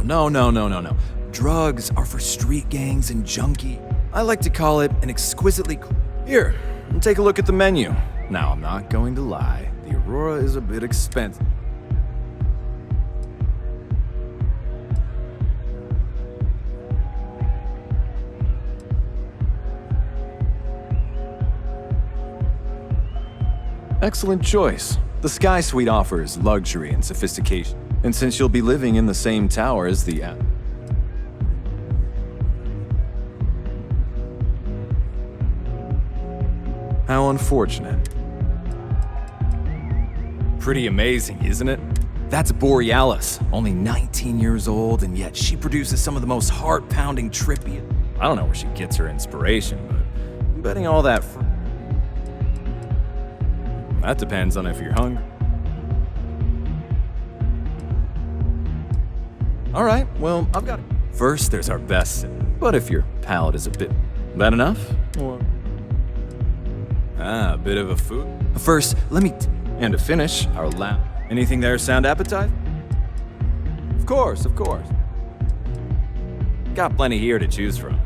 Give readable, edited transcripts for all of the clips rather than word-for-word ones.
No. Drugs are for street gangs and junkie. I like to call it an exquisitely... Here, take a look at the menu. Now, I'm not going to lie. The Aurora is a bit expensive. Excellent choice. The Sky Suite offers luxury and sophistication. And since you'll be living in the same tower as the... How unfortunate. Pretty amazing, isn't it? That's Borealis, only 19 years old, and yet she produces some of the most heart-pounding trippy... I don't know where she gets her inspiration, but I'm betting all that... That depends on if you're hungry. Alright, well, I've got it. First, there's our best sip. But if your palate is a bit... That enough? Or... a bit of a food. First, let me... And to finish, our lap. Anything there sound appetite? Of course. Got plenty here to choose from.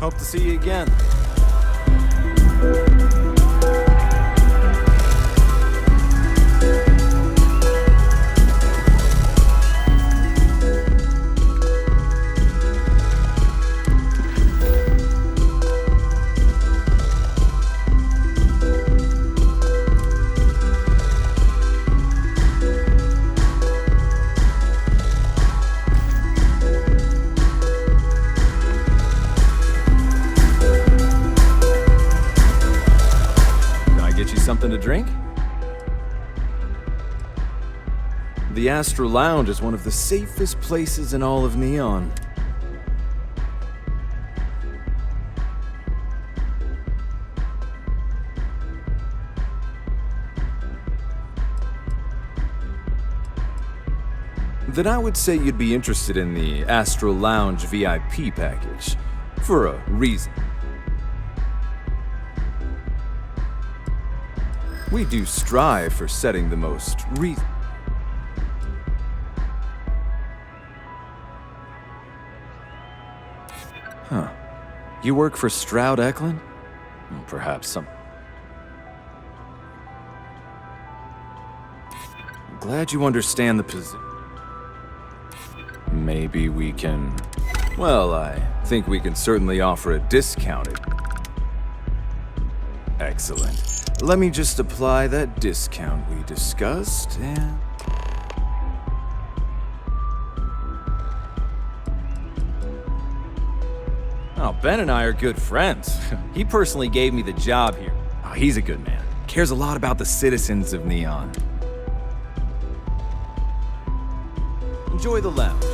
Hope to see you again. Something to drink? The Astro Lounge is one of the safest places in all of Neon. Then I would say you'd be interested in the Astro Lounge VIP package. For a reason. We do strive for setting the most Huh. You work for Stroud Eklund? Well, perhaps some... I'm glad you understand the position. Maybe we can... Well, I think we can certainly offer a discounted... Excellent. Let me just apply that discount we discussed, and... Oh, Ben and I are good friends. He personally gave me the job here. Oh, he's a good man. Cares a lot about the citizens of Neon. Enjoy the lounge.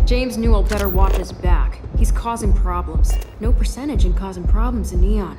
James Newell better watch his back. He's causing problems. No percentage in causing problems in Neon.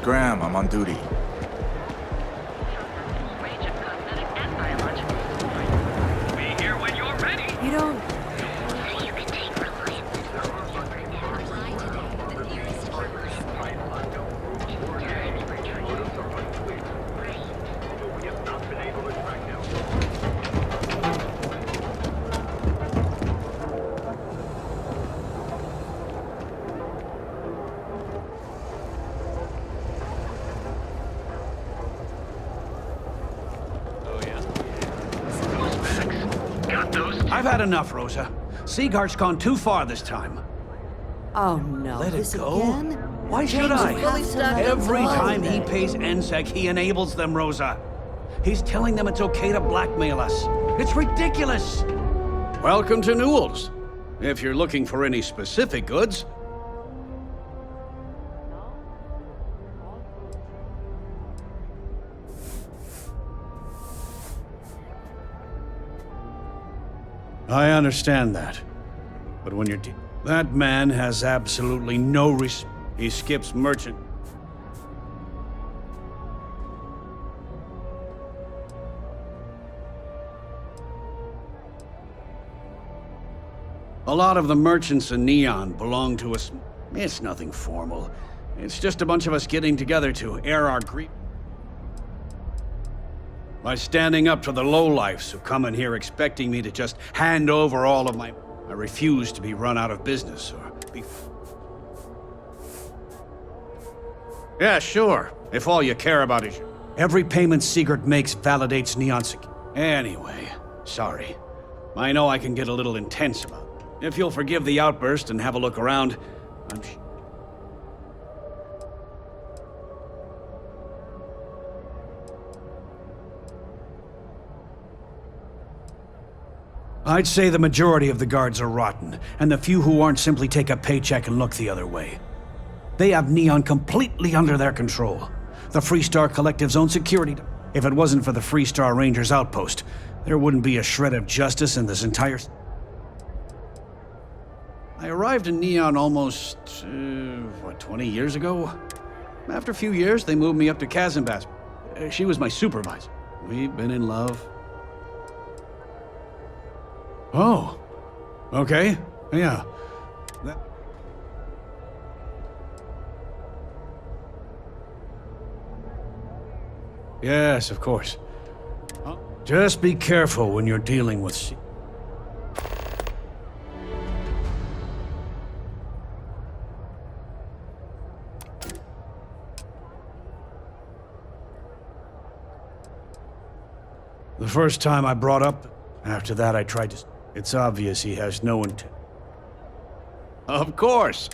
Graham. I'm on duty. Be here when you're ready. You don't. I've had enough, Rosa. Seagard's gone too far this time. Oh no, Let it this go? again? Why should James I? is really stuck in Every flow time he today. pays NSEC, he enables them, Rosa. He's telling them it's okay to blackmail us. It's ridiculous. Welcome to Newell's. If you're looking for any specific goods. I understand that. But when you're... That man has absolutely no He skips merchant. A lot of the merchants in Neon belong to us. It's nothing formal. It's just a bunch of us getting together to air our grief. By standing up to the lowlifes who come in here expecting me to just hand over all of my... I refuse to be run out of business or be... Yeah, sure. If all you care about is... Every payment Sigurd makes validates Neon Anyway, sorry. I know I can get a little intense about it. If you'll forgive the outburst and have a look around, I'm... I'd say the majority of the guards are rotten, and the few who aren't simply take a paycheck and look the other way. They have Neon completely under their control. The Freestar Collective's own security. If it wasn't for the Freestar Rangers outpost, there wouldn't be a shred of justice in this entire... I arrived in Neon almost, 20 years ago? After a few years, they moved me up to Kazanbas. She was my supervisor. We've been in love. Oh, okay, yeah. Yes, of course. Just be careful when you're dealing with... The first time I brought up, after that I tried to... It's obvious he has no intent. Of course!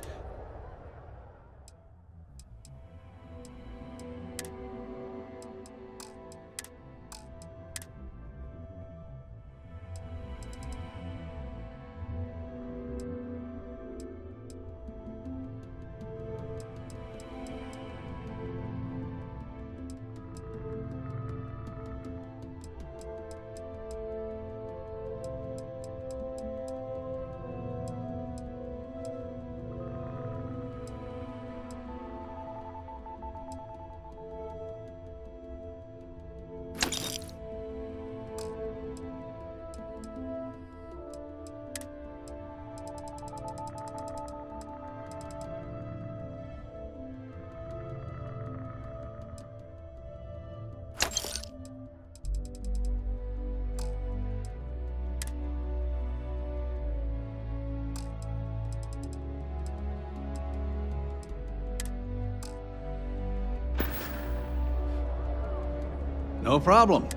No problem.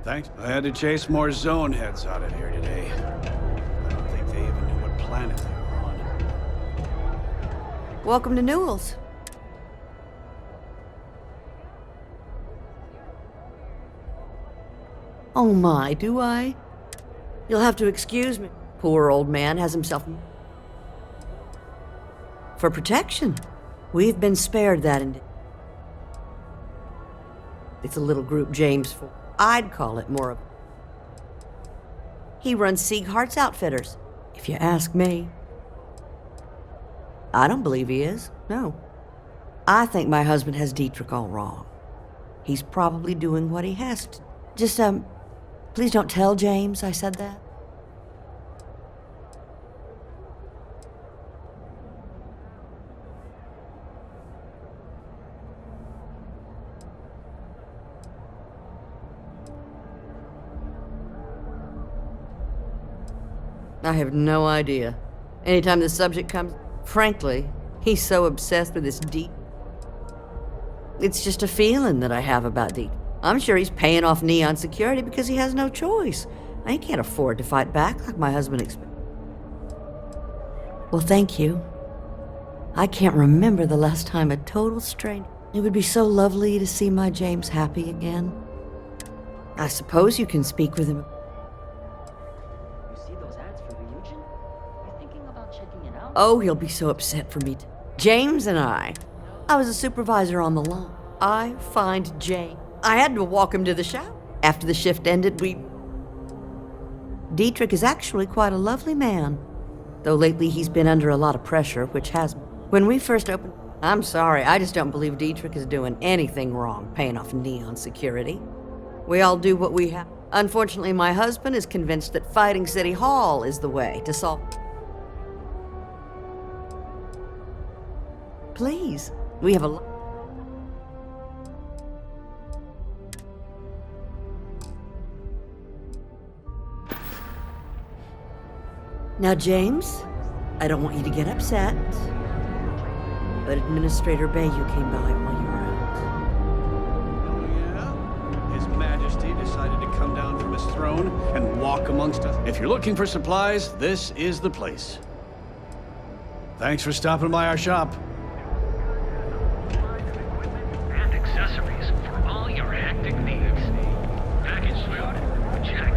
Thanks. I had to chase more zone heads out of here today. I don't think they even knew what planet they were on. Welcome to Newell's. Oh my, do I? You'll have to excuse me. Poor old man has himself... For protection. We've been spared that and... It's a little group James for... I'd call it more of... He runs Sieghart's Outfitters, if you ask me. I don't believe he is, no. I think my husband has Dietrich all wrong. He's probably doing what he has to. Just, please don't tell James I said that. I have no idea. Anytime the subject comes, frankly, he's so obsessed with this Dietrich. It's just a feeling that I have about Dietrich. I'm sure he's paying off Neon security because he has no choice. I can't afford to fight back like my husband expects. Well, thank you. I can't remember the last time a total stranger... It would be so lovely to see my James happy again. I suppose you can speak with him. Oh, he'll be so upset for me. James and I was a supervisor on the line. I find James. I had to walk him to the shower. After the shift ended, Dietrich is actually quite a lovely man. Though lately he's been under a lot of pressure, which has... When we first opened... I'm sorry, I just don't believe Dietrich is doing anything wrong paying off Neon security. We all do what we have. Unfortunately, my husband is convinced that fighting City Hall is the way to solve... Please, we have a lot. Now, James, I don't want you to get upset, but Administrator Bayou came by while you were out. Oh, yeah? His Majesty decided to come down from his throne and walk amongst us. If you're looking for supplies, this is the place. Thanks for stopping by our shop. And accessories for all your hectic needs. Packaged food? Check.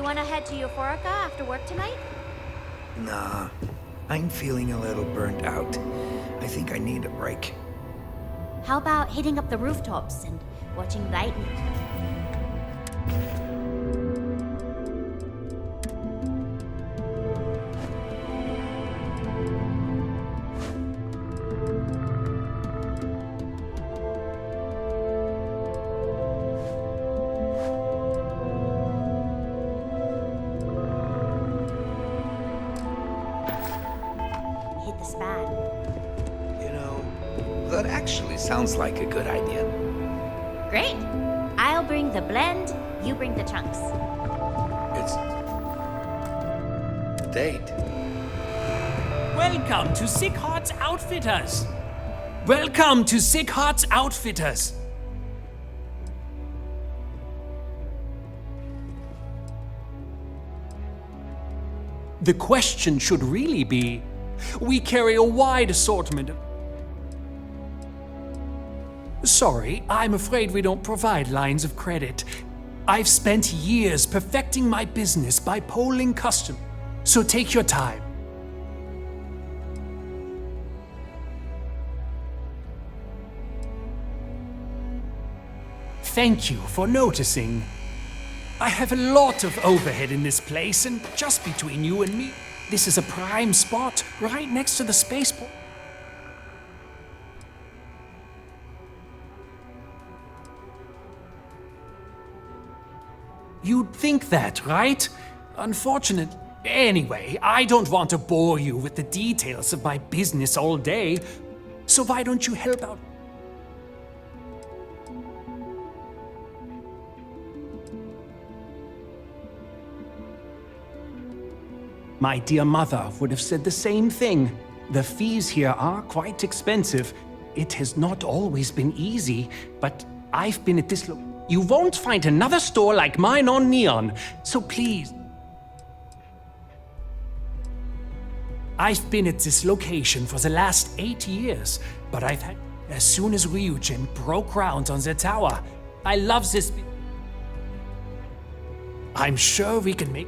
Wanna head to Euphorica after work tonight? Nah, I'm feeling a little burnt out. I think I need a break. How about hitting up the rooftops and watching lightning? That actually sounds like a good idea. Great. I'll bring the blend, you bring the chunks. It's a date. Welcome to Sick Hearts Outfitters. Welcome to Sick Hearts Outfitters. The question should really be, we carry a wide assortment of... Sorry, I'm afraid we don't provide lines of credit. I've spent years perfecting my business by polling customers, so take your time. Thank you for noticing. I have a lot of overhead in this place, and just between you and me, this is a prime spot right next to the spaceport. You'd think that, right? Unfortunate. Anyway, I don't want to bore you with the details of my business all day, so why don't you help out? My dear mother would have said the same thing. The fees here are quite expensive. It has not always been easy, but I've been at this You won't find another store like mine on Neon, so please. I've been at this location for the last 8 years, but I've had... As soon as Ryujin broke ground on the tower, I love this... I'm sure we can make...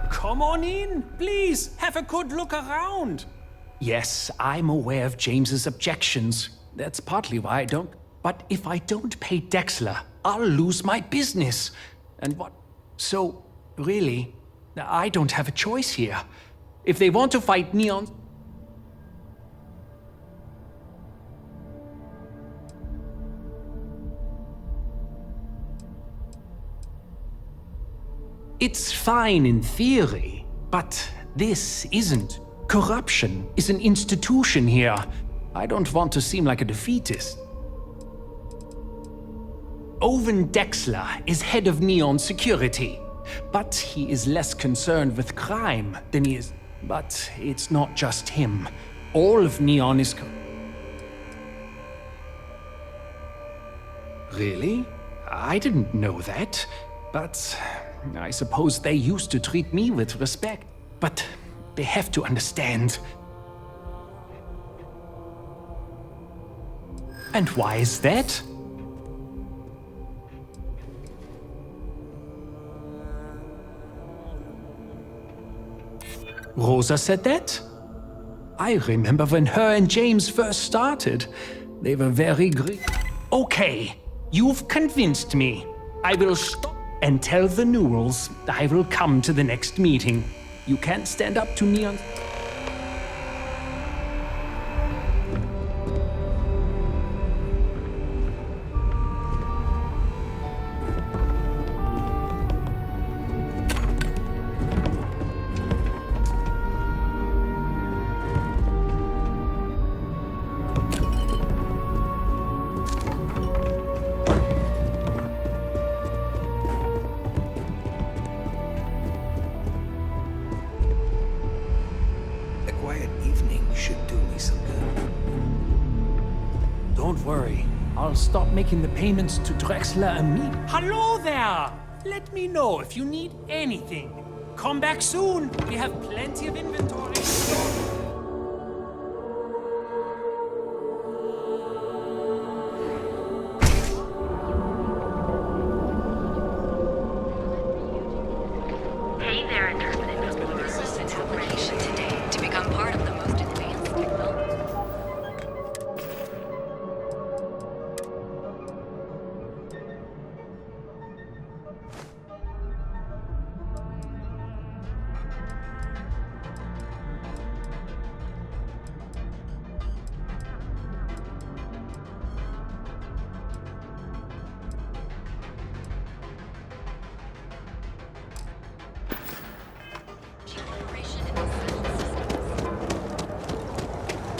Come on in, please, have a good look around. Yes, I'm aware of James's objections. That's partly why I don't. But if I don't pay Dexler, I'll lose my business. And what? So, really, I don't have a choice here. If they want to fight Neon... It's fine in theory, but this isn't. Corruption is an institution here. I don't want to seem like a defeatist. Owen Dexler is head of Neon Security, but he is less concerned with crime than he is. But it's not just him. All of Neon is... Really? I didn't know that, but... I suppose they used to treat me with respect, but they have to understand. And why is that? Rosa said that? I remember when her and James first started. They were very Okay, you've convinced me. I will stop and tell the Newells I will come to the next meeting. You can't stand up to Neon. Don't worry. I'll stop making the payments to Drexler immediately. Hello there! Let me know if you need anything. Come back soon. We have plenty of inventory. Hey there, interpretive. Resistance application today to become part of the most advanced technology.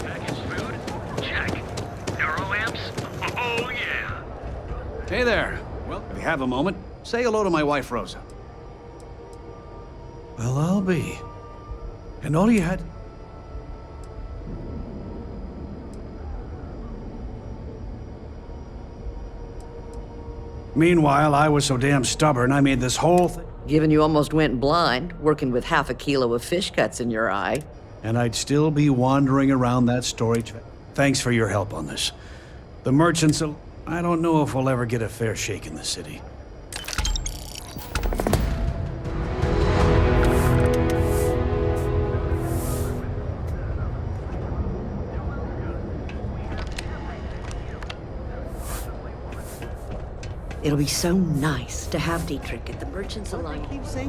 Packaged food? Check. Neuroamps? Oh, yeah. Hey there. Well, if you have a moment, say hello to my wife, Rosa. Well, I'll be. And all you had... Meanwhile, I was so damn stubborn, I made this whole thing. Given you almost went blind, working with half a kilo of fish cuts in your eye. And I'd still be wandering around that storage... Thanks for your help on this. The merchants... I don't know if we'll ever get a fair shake in the city. It'll be so nice to have Dietrich at the Merchants Alliance. Hey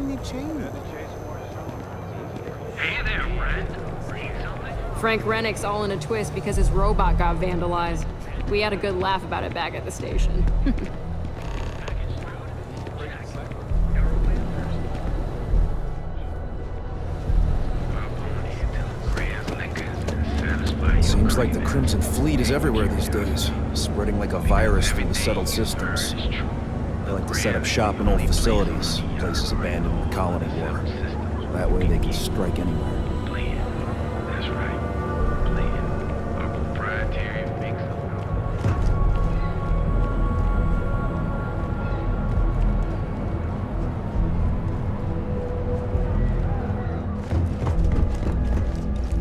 there, friend. Need something? Frank Rennick's all in a twist because his robot got vandalized. We had a good laugh about it back at the station. Packaged food? Check. Neuroamps? Seems like the Crimson Fleet is everywhere these days, spreading like a virus through the settled systems. They like to set up shop in old facilities, places abandoned in the colony war. That way they can strike anywhere. That's right. Our proprietary mix of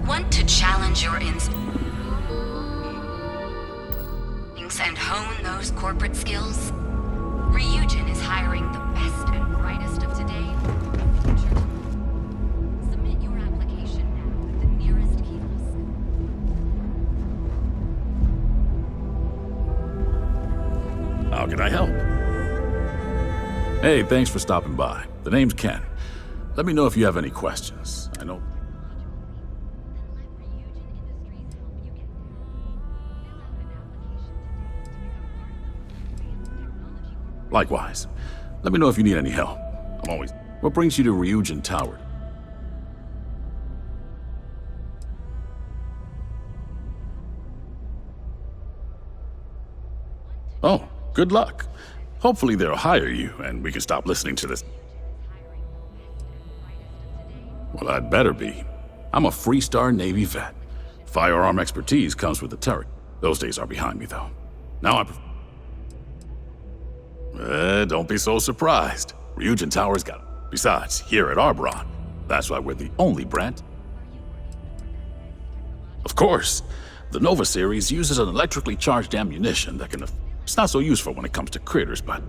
Want to challenge your instincts and hone those corporate skills? Ryujin is hiring the best and brightest of today and future. Submit your application now at the nearest kiosk. How can I help? Hey, thanks for stopping by. The name's Ken. Let me know if you have any questions. I know. Likewise. Let me know if you need any help. I'm always... What brings you to Ryujin Tower? Oh, good luck. Hopefully they'll hire you and we can stop listening to this. Well, I'd better be. I'm a Freestar Navy vet. Firearm expertise comes with the turret. Those days are behind me, though. Now I'm... don't be so surprised. Ryujin Tower's got it. Besides, here at Arbron, that's why we're the only brand. Of course, the Nova series uses an electrically charged ammunition that can... It's not so useful when it comes to critters, but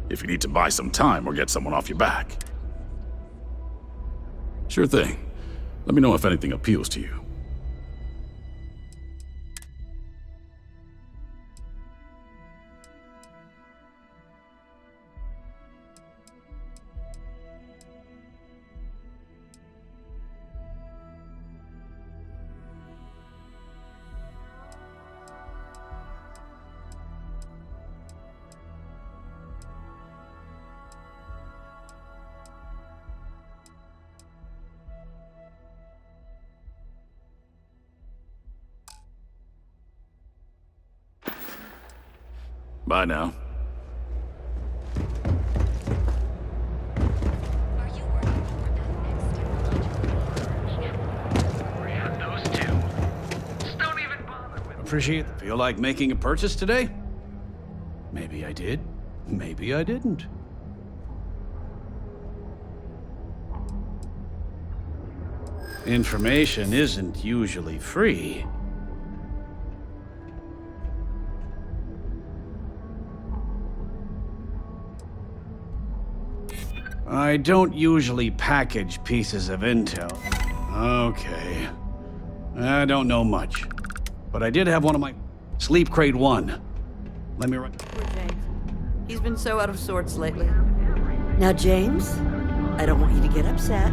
if you need to buy some time or get someone off your back. Sure thing. Let me know if anything appeals to you. Bye now. Are you working toward that next technological? We have those two. Just don't even bother with appreciate. Feel like making a purchase today? Maybe I did. Maybe I didn't. Information isn't usually free. I don't usually package pieces of intel. Okay. I don't know much. But I did have one of my... Sleep Crate 1. Let me write... Poor James. He's been so out of sorts lately. Now, James, I don't want you to get upset.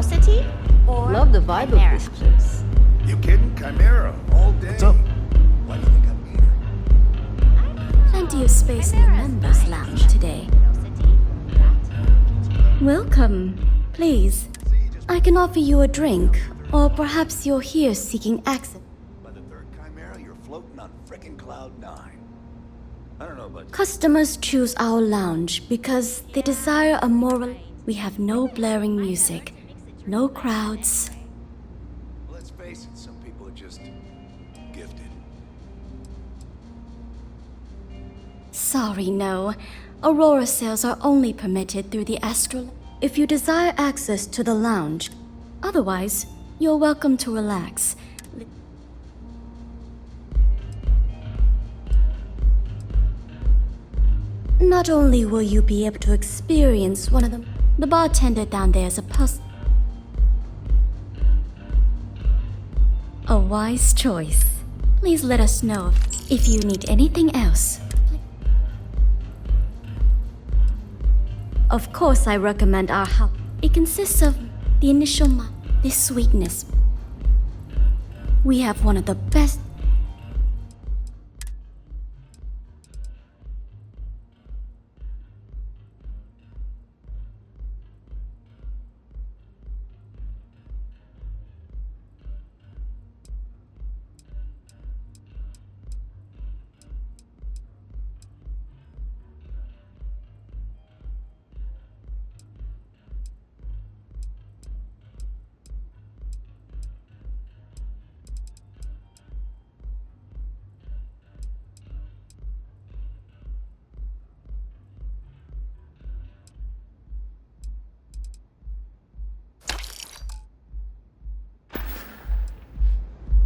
curiosity or Love the vibe chimera? of this place. You kidding? Chimera, all day. What's up? Why do you think I'm here? Plenty of space in the members' lounge today. Welcome. Please, I can offer you a drink, or perhaps you're here seeking access. By the third chimera, you're floating on frickin' cloud 9. I don't know about you. Customers choose our lounge because they desire a moral. We have no blaring music, no crowds. Let's face it, some people are just gifted. Sorry, no. Aurora sales are only permitted through the astral. If you desire access to the lounge, otherwise, you're welcome to relax. Not only will you be able to experience one of them, the bartender down there is a wise choice. Please let us know if you need anything else. Of course, I recommend our house. It consists of the initial this sweetness. We have one of the best.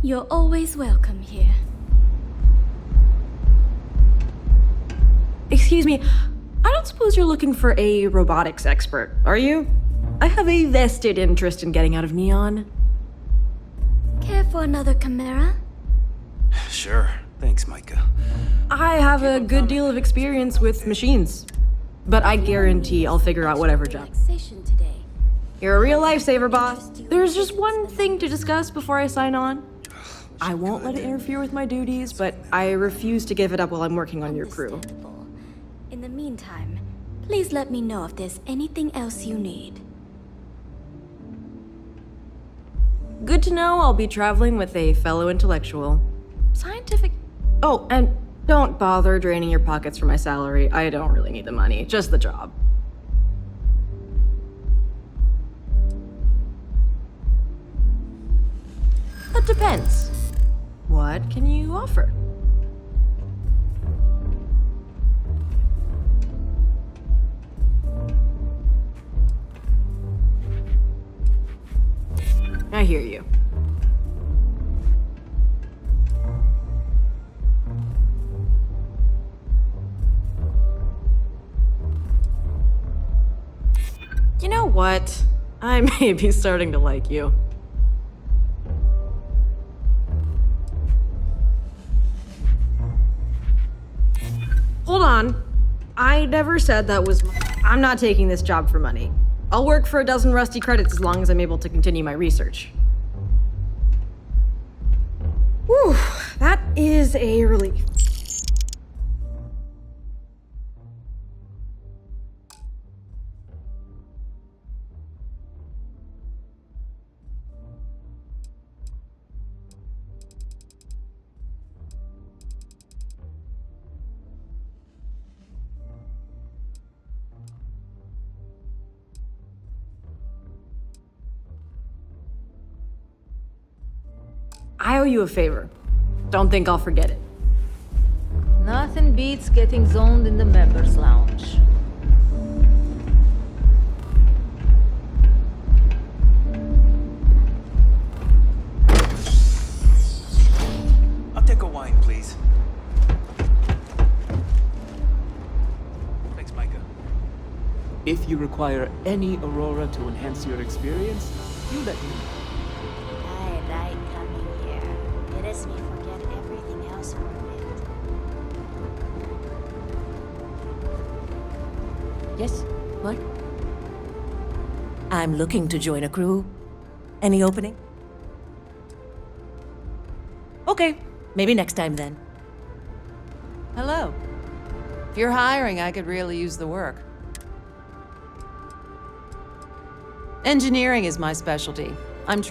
You're always welcome here. Excuse me, I don't suppose you're looking for a robotics expert, are you? I have a vested interest in getting out of Neon. Care for another chimera? Sure. Thanks, Micah. I have a good deal of experience with machines, but I guarantee I'll figure out whatever job. Relaxation today. You're a real lifesaver, boss. There's just one thing to discuss before I sign on. I won't let it interfere with my duties, but I refuse to give it up while I'm working on your crew. Understandable. In the meantime, please let me know if there's anything else you need. Good to know I'll be traveling with a fellow intellectual. Scientific... Oh, and don't bother draining your pockets for my salary. I don't really need the money, just the job. That depends. What can you offer? I hear you. You know what? I may be starting to like you. Hold on. I never said that was I'm not taking this job for money. I'll work for a dozen rusty credits as long as I'm able to continue my research. Whew, that is a relief. I owe you a favor. Don't think I'll forget it. Nothing beats getting zoned in the members' lounge. I'll take a wine, please. Thanks, Micah. If you require any Aurora to enhance your experience, you let me know. I coming here. It is me forget everything else for a bit. Yes? What? I'm looking to join a crew. Any opening? Okay, maybe next time then. Hello. If you're hiring, I could really use the work. Engineering is my specialty. I'm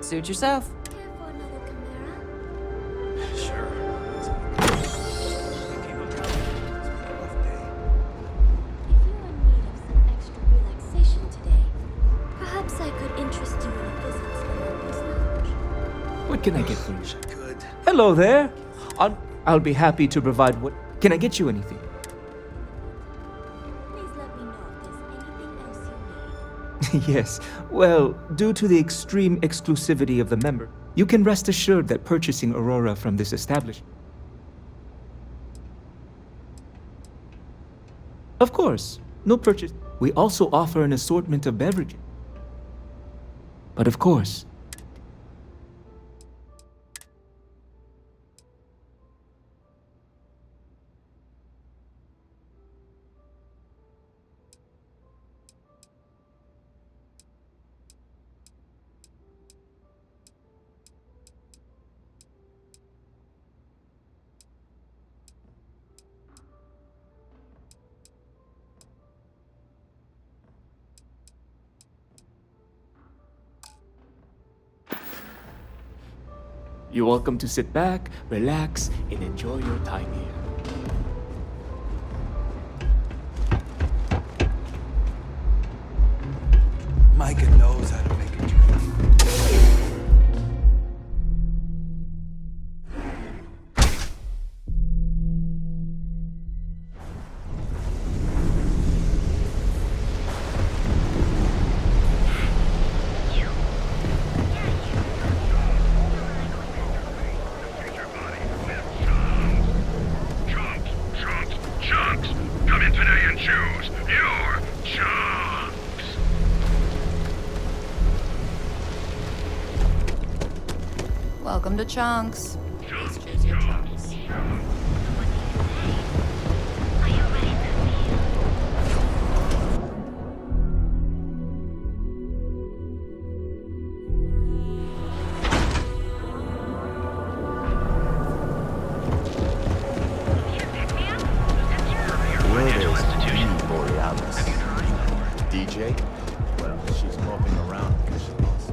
Suit yourself. Sure. Perhaps I could interest you in a visit to the Members Lounge. What can I get for you? Good. Hello there. I'll be happy to provide what... Can I get you anything? Please let me know if there's anything else you need. Yes. Well, due to the extreme exclusivity of the member, you can rest assured that purchasing Aurora from this establishment... Of course, no purchase. We also offer an assortment of beverages. But of course... You're welcome to sit back, relax, and enjoy your time here. Micah knows how to make a drink. Chunks! Come in today and choose your chunks! Welcome to Chunks. Chunks, Choose your chunks. DJ? Well, she's moping around because she lost.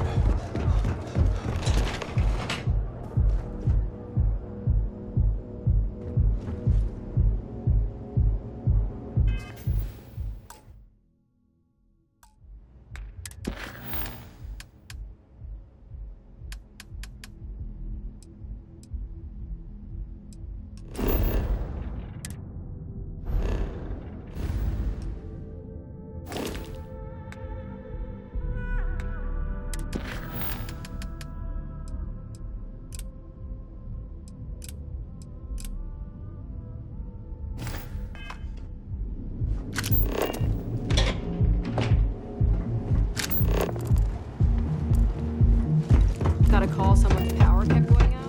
Got a call, someone's power kept going out.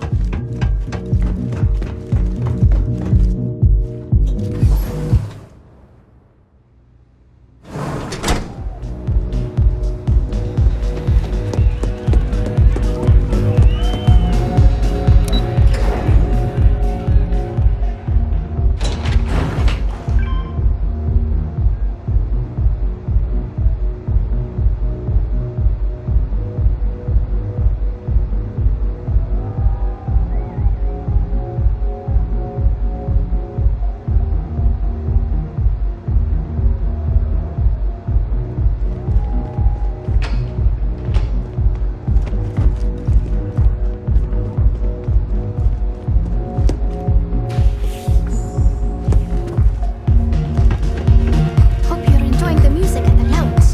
Hope you're enjoying the music at the lounge.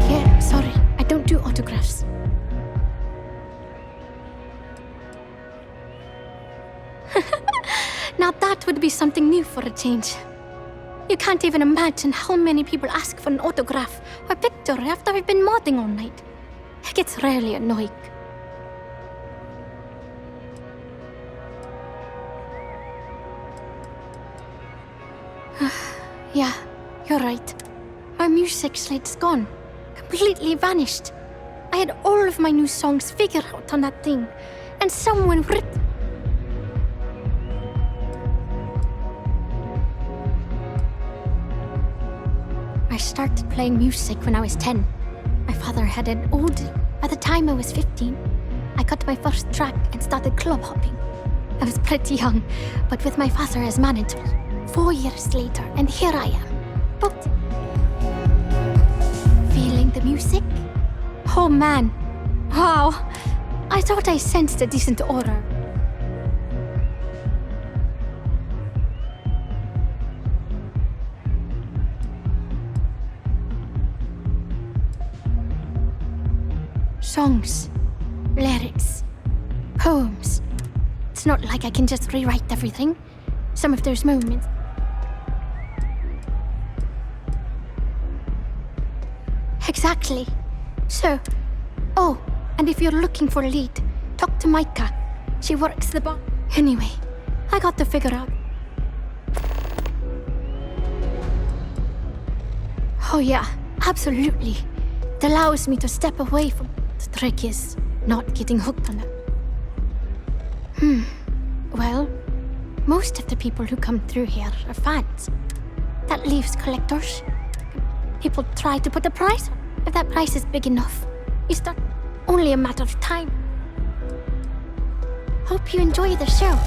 Yeah, sorry, I don't do autographs. Now that would be something new for a change. You can't even imagine how many people ask for an autograph or picture after I've been modding all night. It gets really annoying. Yeah, you're right. My music slate's gone. Completely vanished. I had all of my new songs figured out on that thing, and someone ripped... I started playing music when I was 10. My father had an old... By the time I was 15, I got my first track and started club hopping. I was pretty young, but with my father as manager. 4 years later, and here I am. But... feeling the music? Oh man. Wow. I thought I sensed a decent aura. Songs, lyrics, poems. It's not like I can just rewrite everything. Some of those moments. Exactly. So, oh, and if you're looking for a lead, talk to Micah. She works the bar. Anyway, I got to figure out. Oh yeah, absolutely. It allows me to step away from... The trick is not getting hooked on them. Well, most of the people who come through here are fans. That leaves collectors. People try to put a price on. If that price is big enough, you start. Only a matter of time. Hope you enjoy the show.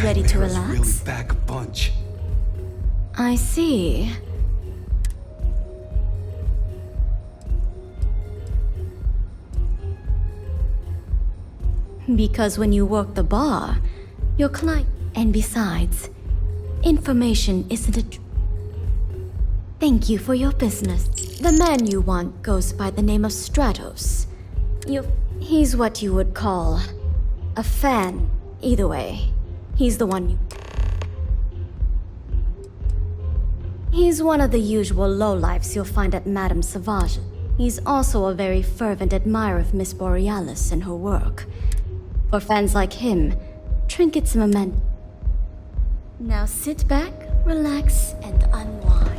Ready to relax? Really back a bunch. I see. Because when you work the bar, your client... And besides, information isn't a... Thank you for your business. The man you want goes by the name of Stratos. He's what you would call a fan. Either way, he's the one you... He's one of the usual lowlifes you'll find at Madame Sauvage. He's also a very fervent admirer of Miss Borealis and her work. For fans like him, trinkets and memento. Now sit back, relax, and unwind.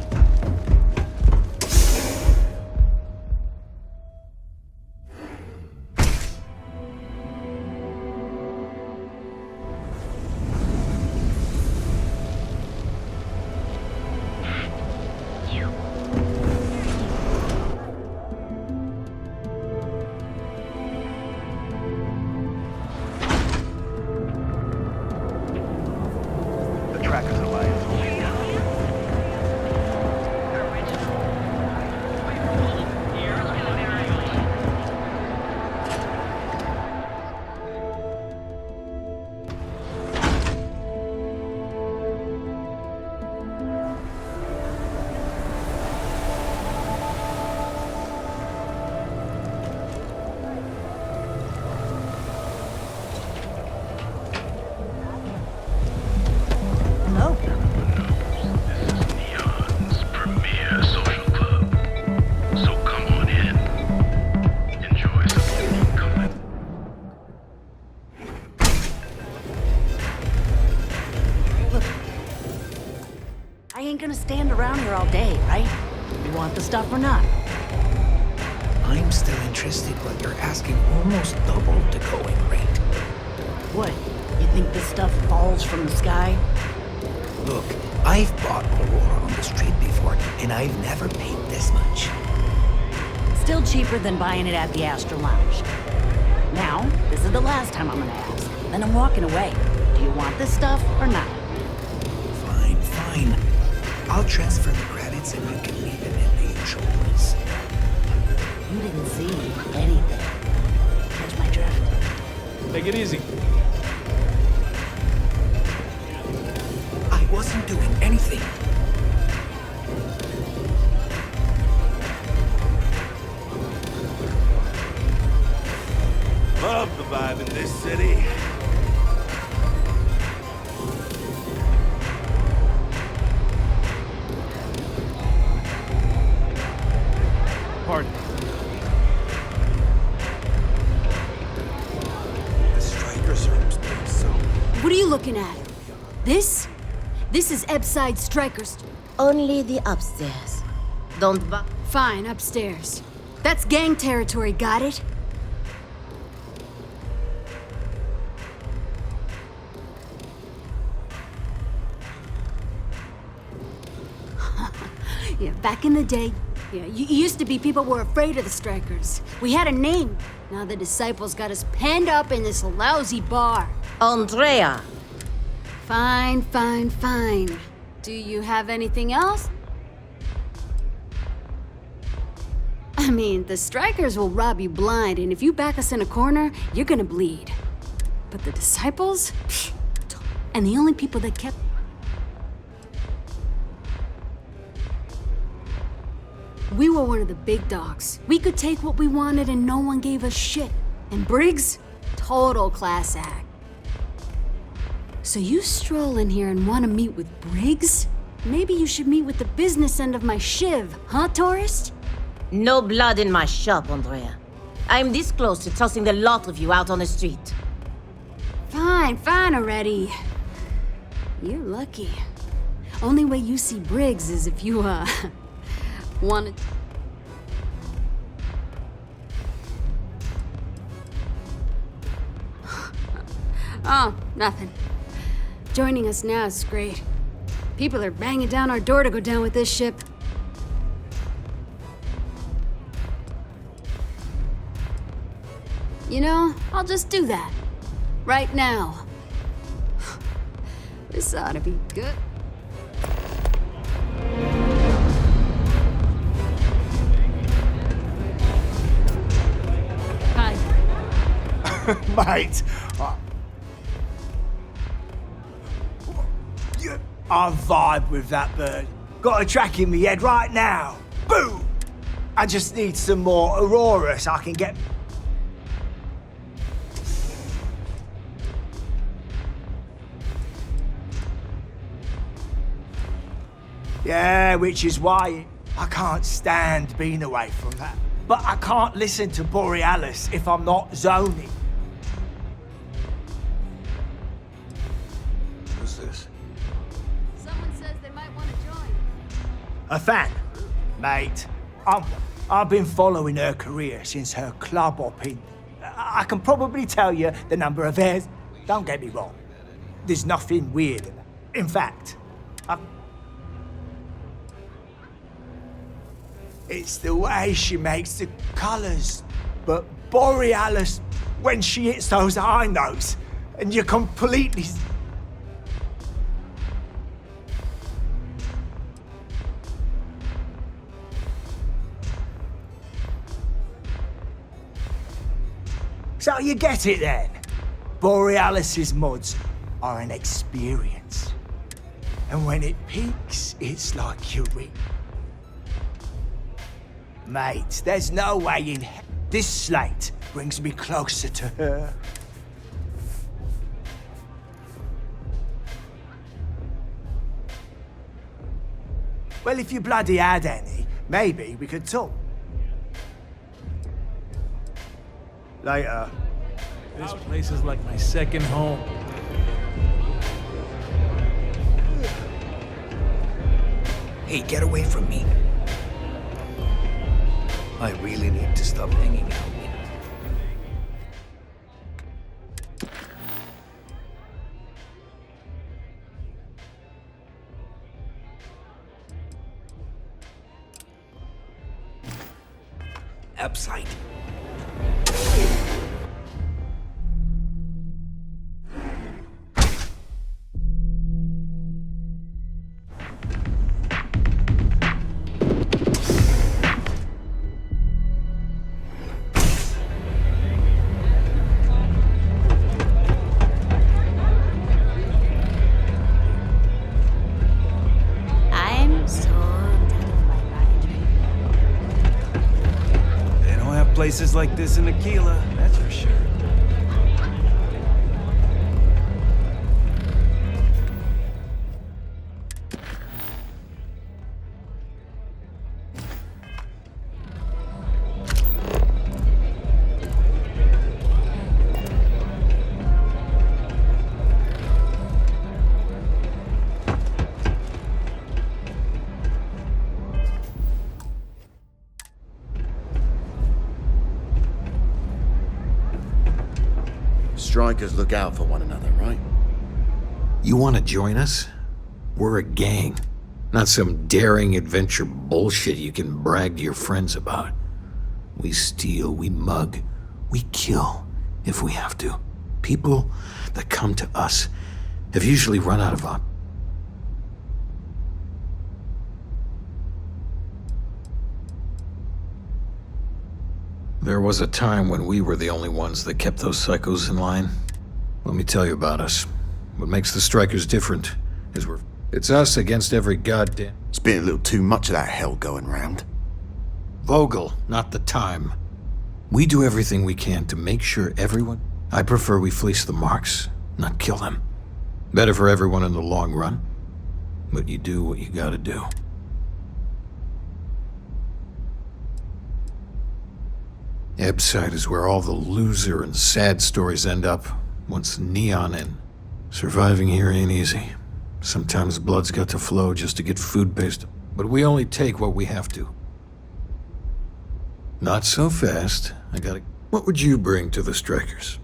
stand around here all day, right? You want the stuff or not? I'm still interested, but you're asking almost double the going rate. What? You think this stuff falls from the sky? Look, I've bought Aurora on the street before, and I've never paid this much. Still cheaper than buying it at the Astro Lounge. Now, this is the last time I'm gonna ask. Then I'm walking away. Do you want this stuff or not? Fine. I'll transfer the credits and you can leave it in the usual place. You didn't see anything. Catch my drift. Take it easy. I wasn't doing anything. Love the vibe in this city. Pardon. The strikers are being so... What are you looking at? This? This is Ebside Strikers. Only the upstairs. Don't bu- Fine, upstairs. That's gang territory, got it? Yeah, back in the day, used to be people were afraid of the Strikers. We had a name. Now the disciples got us penned up in this lousy bar. Andrea! Fine. Do you have anything else? I mean, the Strikers will rob you blind, and if you back us in a corner, you're gonna bleed. But the disciples? Pfft. And the only people that kept... We were one of the big dogs. We could take what we wanted and no one gave us shit. And Briggs? Total class act. So you stroll in here and want to meet with Briggs? Maybe you should meet with the business end of my shiv, huh, tourist? No blood in my shop, Andrea. I'm this close to tossing the lot of you out on the street. Fine already. You're lucky. Only way you see Briggs is if you, wanted... Oh, nothing. Joining us now is great. People are banging down our door to go down with this ship. You know, I'll just do that. Right now. This ought to be good. Hi. Mate, I vibe with that bird. Got a track in my head right now. Boom! I just need some more Aurora so I can get... Yeah, which is why I can't stand being away from that. But I can't listen to Borealis if I'm not zoning. Who's this? Someone says they might want to join. A fan, mate. I've been following her career since her club hopping. I can probably tell you the number of airs. Don't get me wrong. There's nothing weird in that. In fact, it's the way she makes the colours. But Borealis, when she hits those high notes, and you're completely... So you get it then. Borealis's mods are an experience. And when it peaks, it's like you're in. Mate, there's no way in hell this slate brings me closer to her. Well, if you bloody had any, maybe we could talk. Later. This place is like my second home. Hey, get away from me. I really need to stop hanging out. Upside. I'm so done with my ride. They don't have places like this in Aquila, that's for sure. Strikers look out for one another, right? You want to join us? We're a gang, not some daring adventure bullshit you can brag to your friends about. We steal, we mug, we kill if we have to. People that come to us have usually run out of options. There was a time when we were the only ones that kept those psychos in line. Let me tell you about us. What makes the Strikers different is it's us against every goddamn... It's been a little too much of that hell going round. Vogel, not the time. We do everything we can to make sure everyone... I prefer we fleece the marks, not kill them. Better for everyone in the long run. But you do what you gotta do. Ebside is where all the loser and sad stories end up, once Neon in. Surviving here ain't easy. Sometimes blood's got to flow just to get food-based, but we only take what we have to. Not so fast. What would you bring to the Strikers?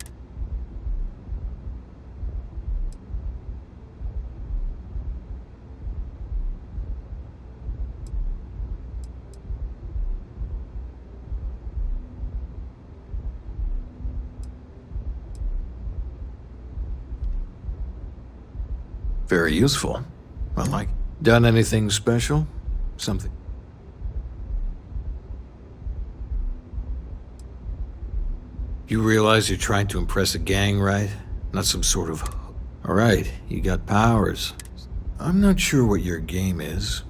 Very useful. Done anything special? Something? You realize you're trying to impress a gang, right? Not some sort of... Alright, you got powers. I'm not sure what your game is,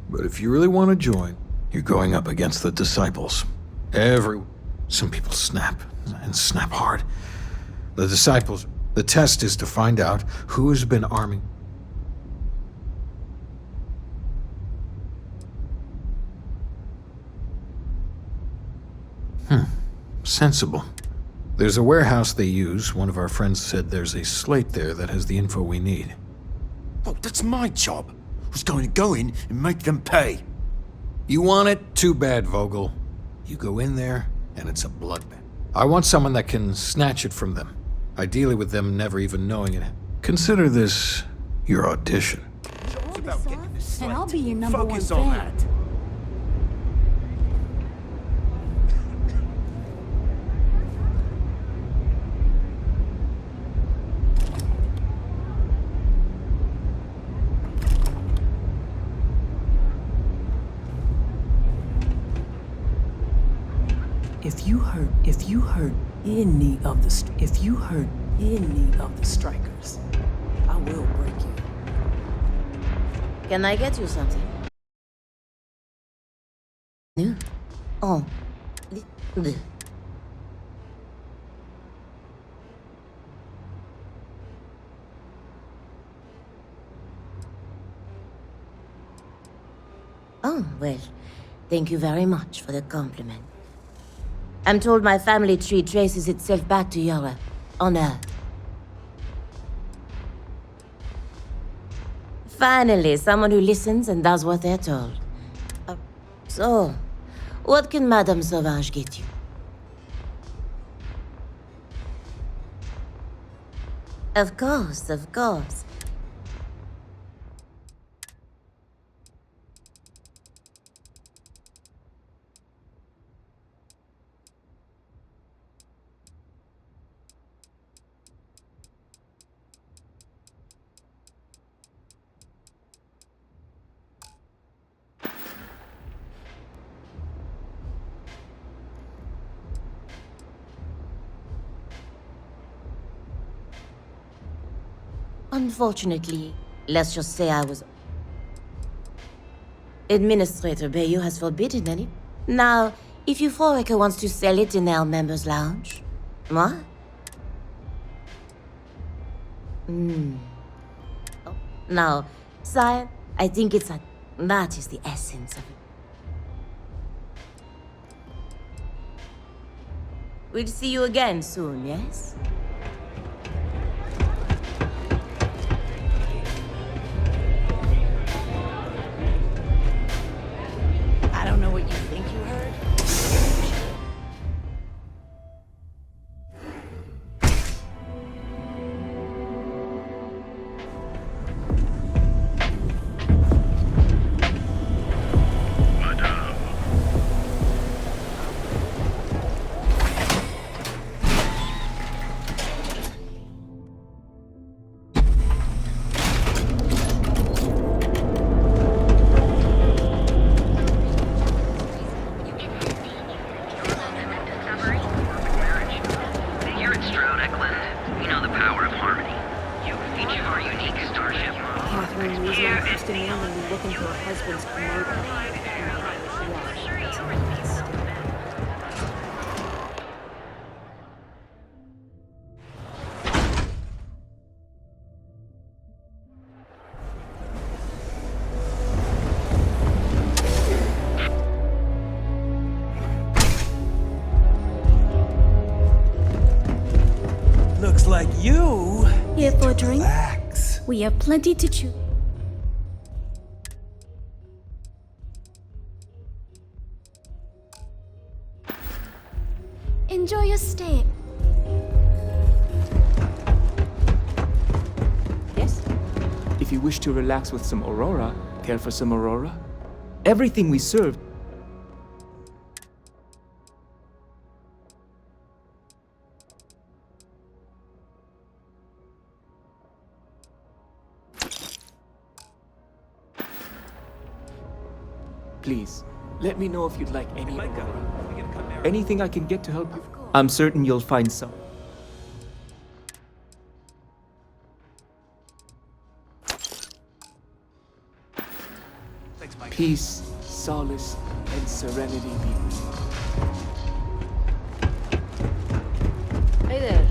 but if you really want to join, you're going up against the Disciples. Some people snap, and snap hard. The Disciples... The test is to find out who has been arming... Sensible. There's a warehouse they use. One of our friends said there's a slate there that has the info we need. Oh, that's my job. I was going to go in and make them pay. You want it? Too bad, Vogel. You go in there, and it's a bloodbath. I want someone that can snatch it from them. Ideally with them never even knowing it. Consider this your audition. And I'll be your number Focus one on fan. that. If you hurt any of the Strikers, I will break you. Can I get you something? No. Oh. Oh, well, thank you very much for the compliment. I'm told my family tree traces itself back to Yara, on Earth. Finally, someone who listens and does what they're told. So, what can Madame Sauvage get you? Of course, of course. Unfortunately, let's just say I was... Administrator Bayou has forbidden any. Now, if Euphorica wants to sell it in our members' lounge... What? Oh, now, sire, I think it's a... That is the essence of it. We'll see you again soon, yes? I don't know what you think you heard. Looks like you... Here for a drink? Relax. We have plenty to chew. Enjoy your stay. Yes? If you wish to relax with some Aurora, care for some Aurora? Everything we serve. Please, let me know if you'd like any Aurora. Anything I can get to help you. I'm certain you'll find some. Peace, solace, and serenity be with you. Hey there.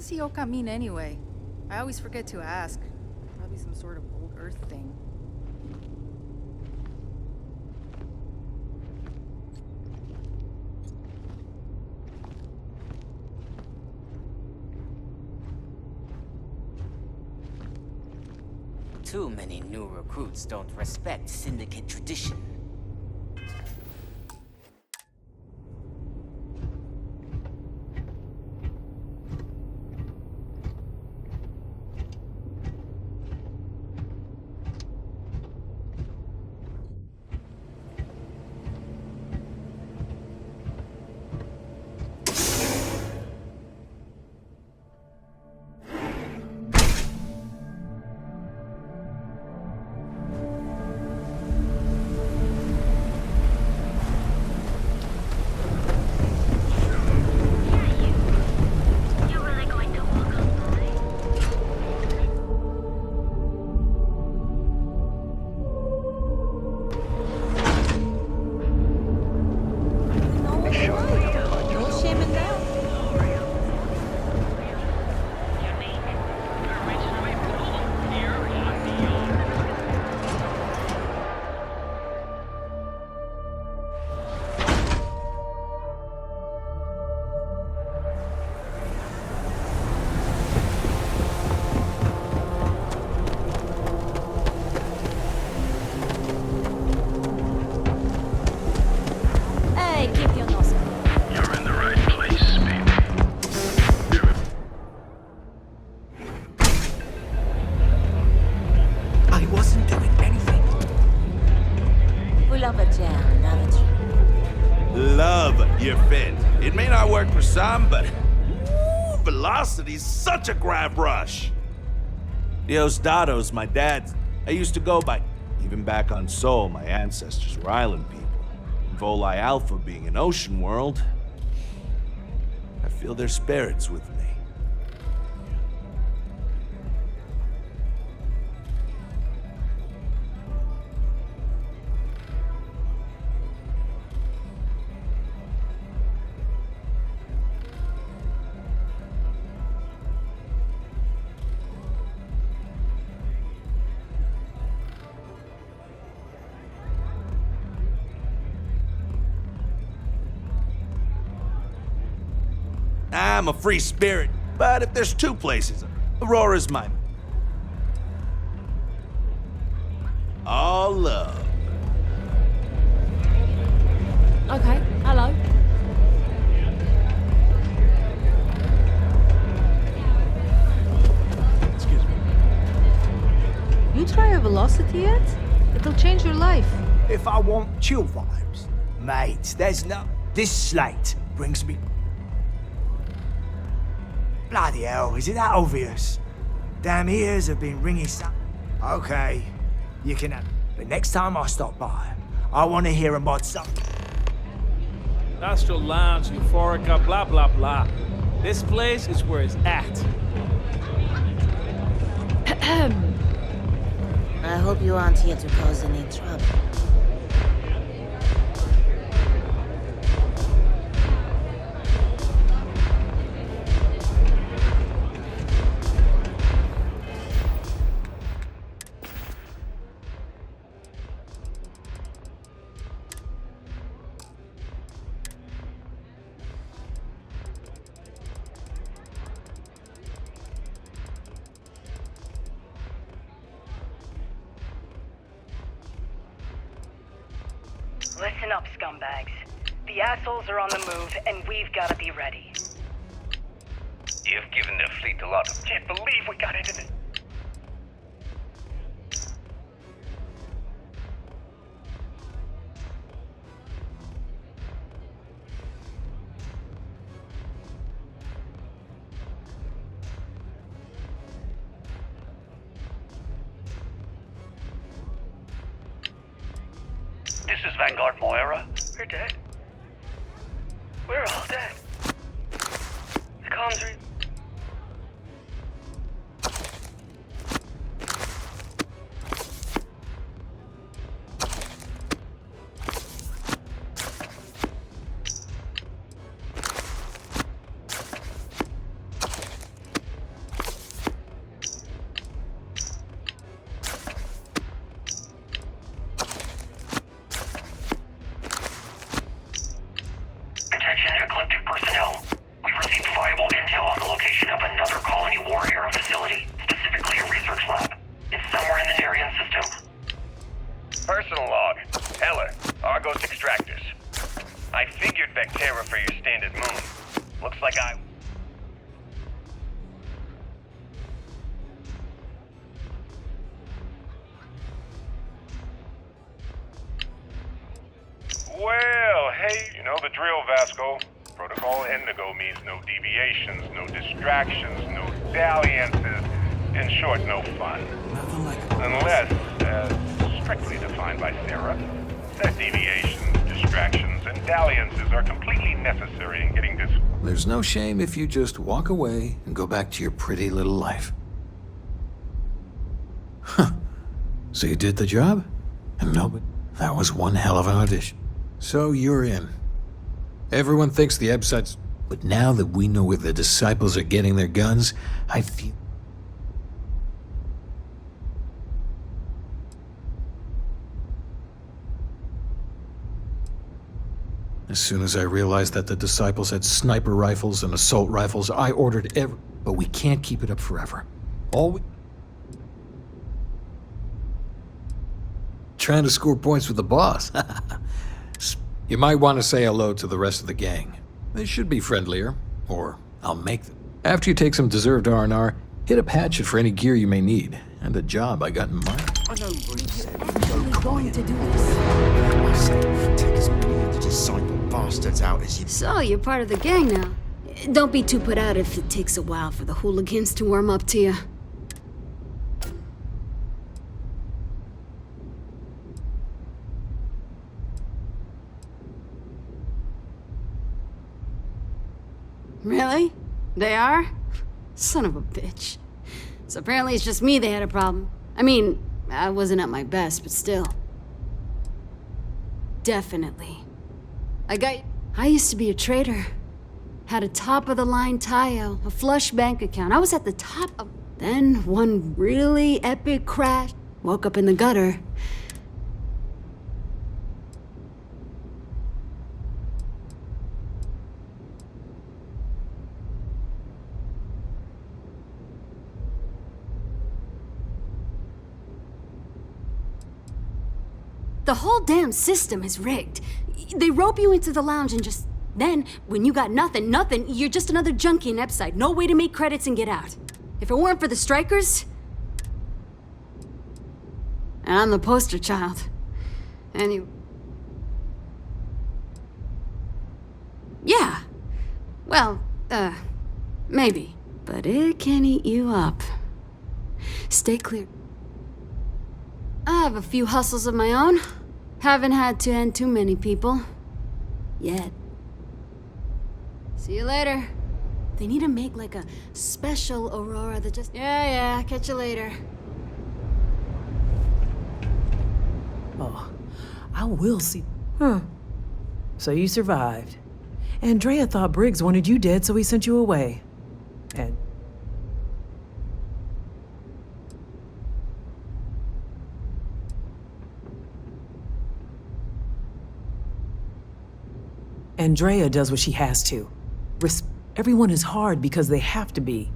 What's the Oka mean anyway? I always forget to ask. Probably some sort of old Earth thing. Too many new recruits don't respect Syndicate tradition. Velocity's such a grab rush. Diosdado's my dad's. I used to go by. Even back on Sol, my ancestors were island people. And Volii Alpha being an ocean world, I feel their spirits with me. I'm a free spirit, but if there's two places, Aurora's mine. All love. Okay, hello. Excuse me. You try a velocity yet? It'll change your life. If I want chill vibes, mate, there's no... This slate brings me... Bloody hell, is it that obvious? Damn ears have been ringing so... Okay, you can have... But next time I stop by, I want to hear about something. Astral Lounge, Euphorica, blah, blah, blah. This place is where it's at. I hope you aren't here to cause any trouble. Listen up, scumbags. The assholes are on the move, and we've got to be ready. You've given the fleet a lot of... Can't believe we got into this. This is Vanguard Moira. We're dead. We're all dead. The comms are... Personal log. Heller, Argos extractors. I figured Vectera for your standard moon. Looks like I... Well, hey, you know the drill, Vasco. Protocol Indigo means no deviations, no distractions, no dalliances. In short, no fun. Unless, as strictly defined by Sarah, that deviations, distractions, and dalliances are completely necessary in getting this... There's no shame if you just walk away and go back to your pretty little life. Huh. So you did the job? And nobody... That was one hell of an audition. So you're in. Everyone thinks the Ebsites... But now that we know where the disciples are getting their guns, I feel... As soon as I realized that the disciples had sniper rifles and assault rifles, I ordered every... But we can't keep it up forever. All we... Trying to score points with the boss. You might want to say hello to the rest of the gang. They should be friendlier, or I'll make them. After you take some deserved R&R, hit up Hatchet for any gear you may need, and a job I got in mind. I know Briggs said we'd go quiet. To do this. Take as many of the disciple bastards out as you... So, you're part of the gang now. Don't be too put out if it takes a while for the hooligans to warm up to you. Really? They are? Son of a bitch. So apparently it's just me they had a problem. I mean, I wasn't at my best, but still. Definitely. I used to be a trader. Had a top-of-the-line tile, a flush bank account. I was at the top of... Then one really epic crash. Woke up in the gutter. The whole damn system is rigged. They rope you into the lounge and just... Then, when you got nothing, you're just another junkie in Epside. No way to make credits and get out. If it weren't for the strikers... And I'm the poster child. Anyway... Yeah. Well, maybe. But it can eat you up. Stay clear. I have a few hustles of my own. Haven't had to end too many people. Yet. See you later. They need to make like a special Aurora that just... Yeah, catch you later. Oh, I will see... Huh. So you survived. Andrea thought Briggs wanted you dead, so he sent you away. And... Andrea does what she has to. Everyone is hard because they have to be.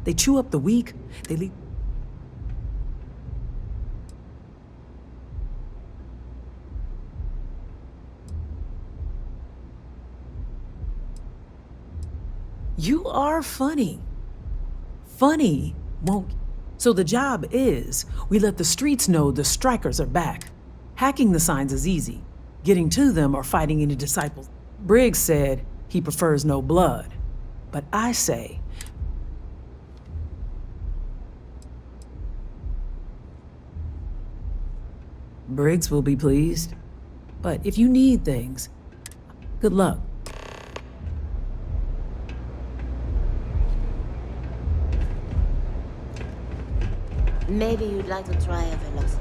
They chew up the weak, they leave... You are funny. Funny won't... So the job is, we let the streets know the strikers are back. Hacking the signs is easy. Getting to them or fighting any disciples. Briggs said he prefers no blood. But I say... Briggs will be pleased. But if you need things, good luck. Maybe you'd like to try a velocity.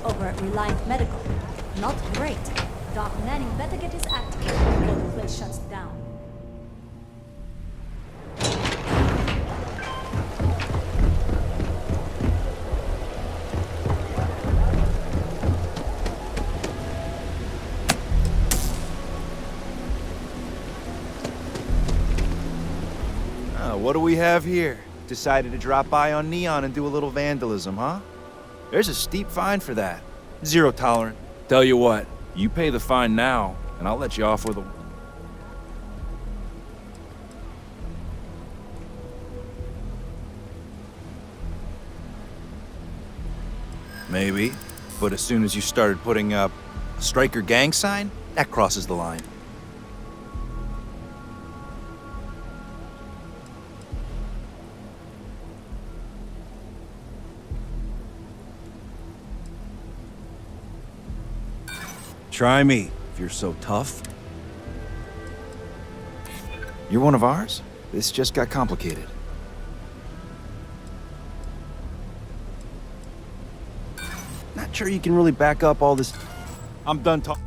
Over at Reliant Medical. Not great. Doc Manning better get his act together before the What do we have here? Decided to drop by on Neon and do a little vandalism, huh? There's a steep fine for that. Zero tolerance. Tell you what, you pay the fine now, and I'll let you off with a... Maybe, but as soon as you started putting up a striker gang sign, that crosses the line. Try me, if you're so tough. You're one of ours? This just got complicated. Not sure you can really back up all this. I'm done talking.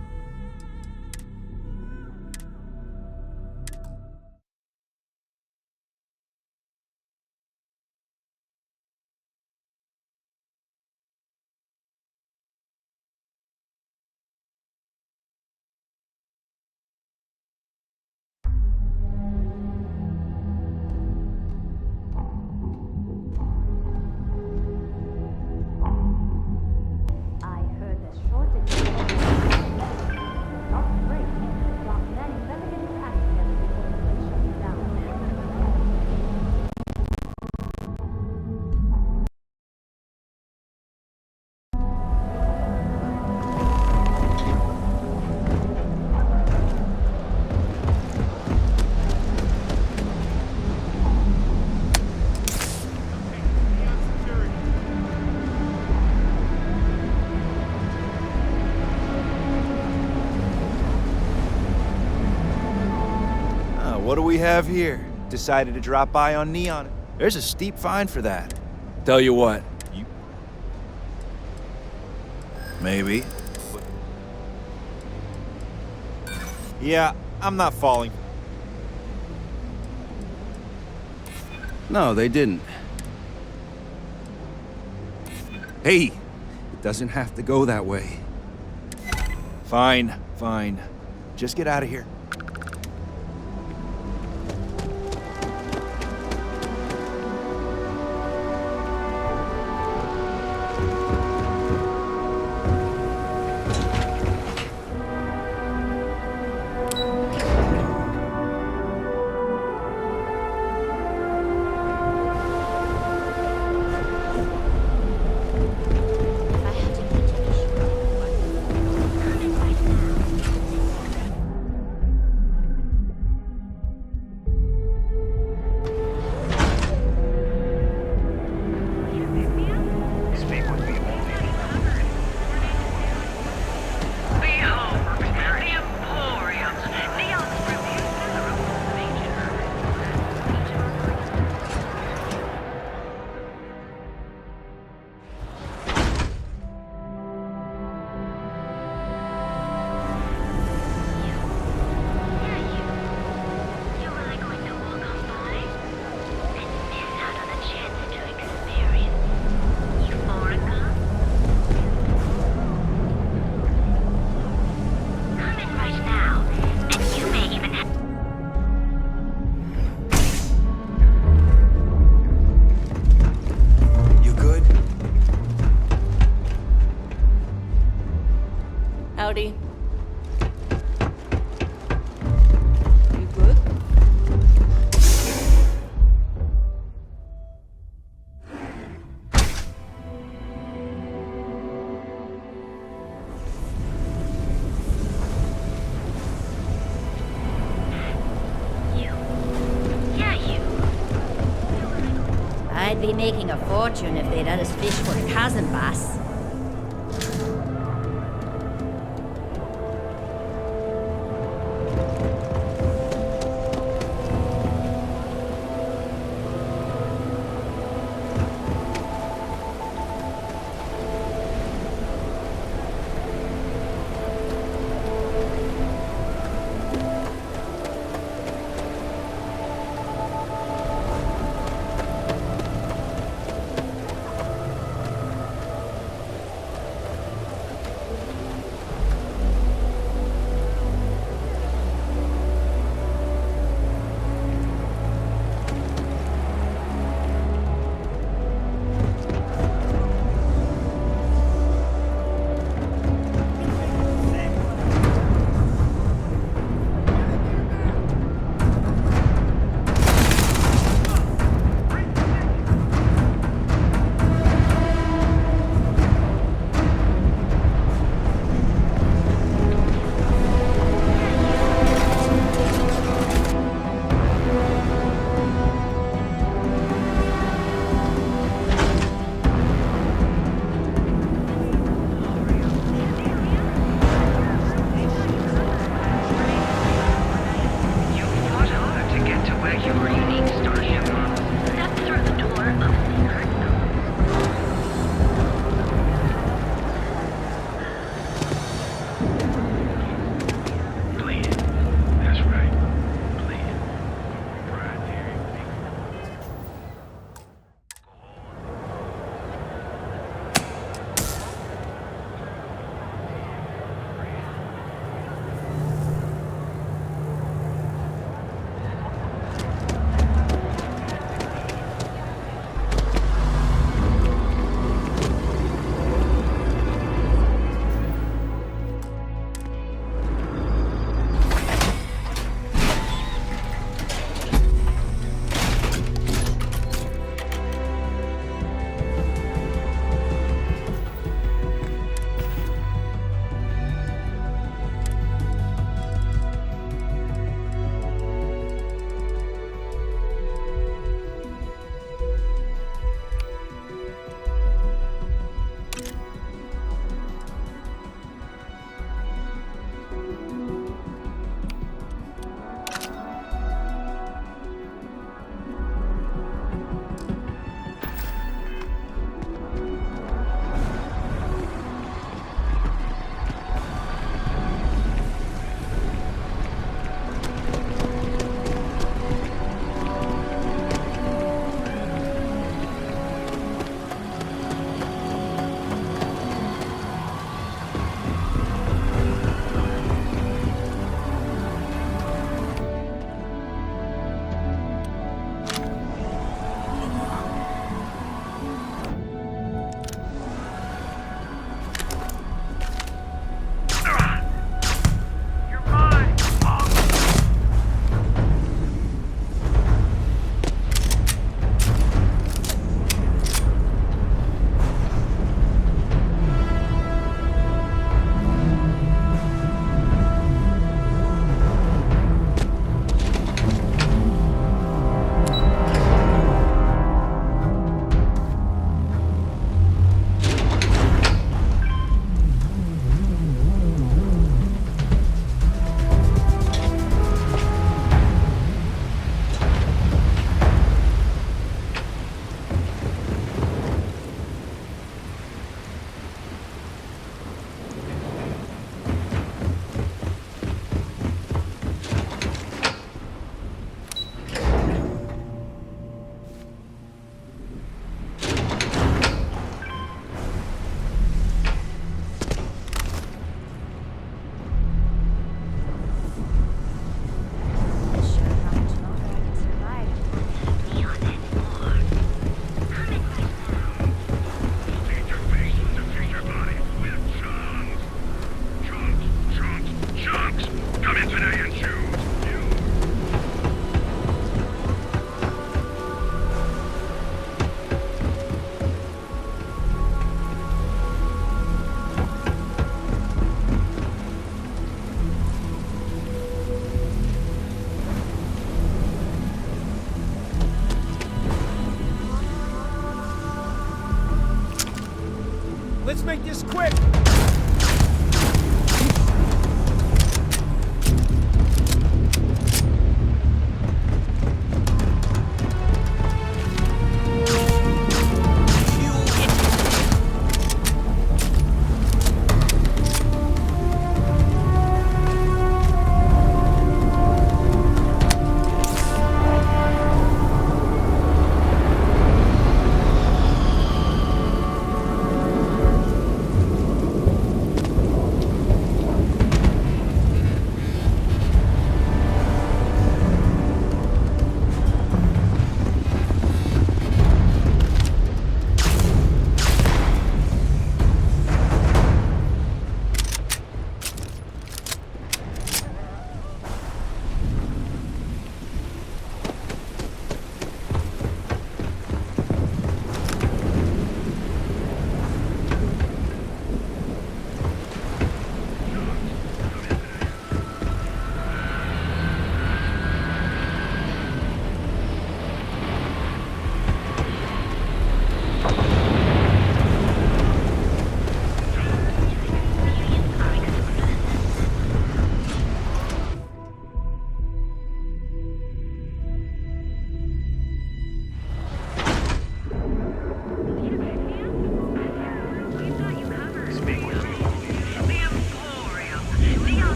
What do we have here? Decided to drop by on Neon. There's a steep fine for that. Tell you what, you... Maybe. Yeah, I'm not falling. No, they didn't. Hey, it doesn't have to go that way. Fine, fine. Just get out of here. Howdy. You good? I'd be making a fortune if they'd let us fish for cousin bass. Let's make this quick!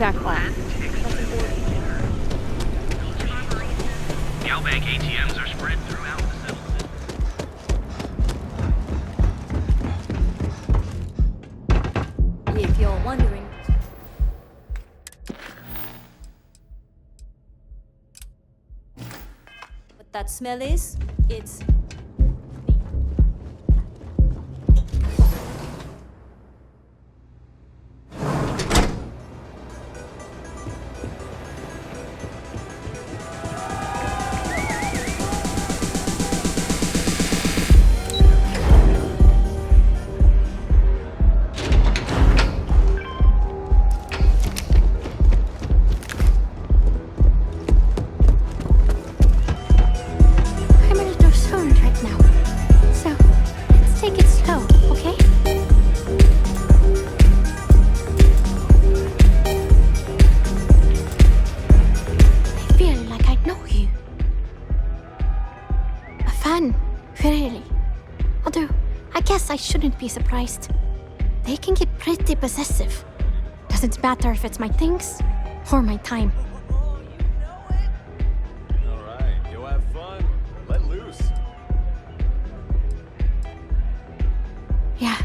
That class. Galbank ATMs are spread throughout the settlement. If you're wondering. What that smell is, it's... I shouldn't be surprised. They can get pretty possessive. Doesn't matter if it's my things or my time. Alright, go have fun. Let loose. Yeah,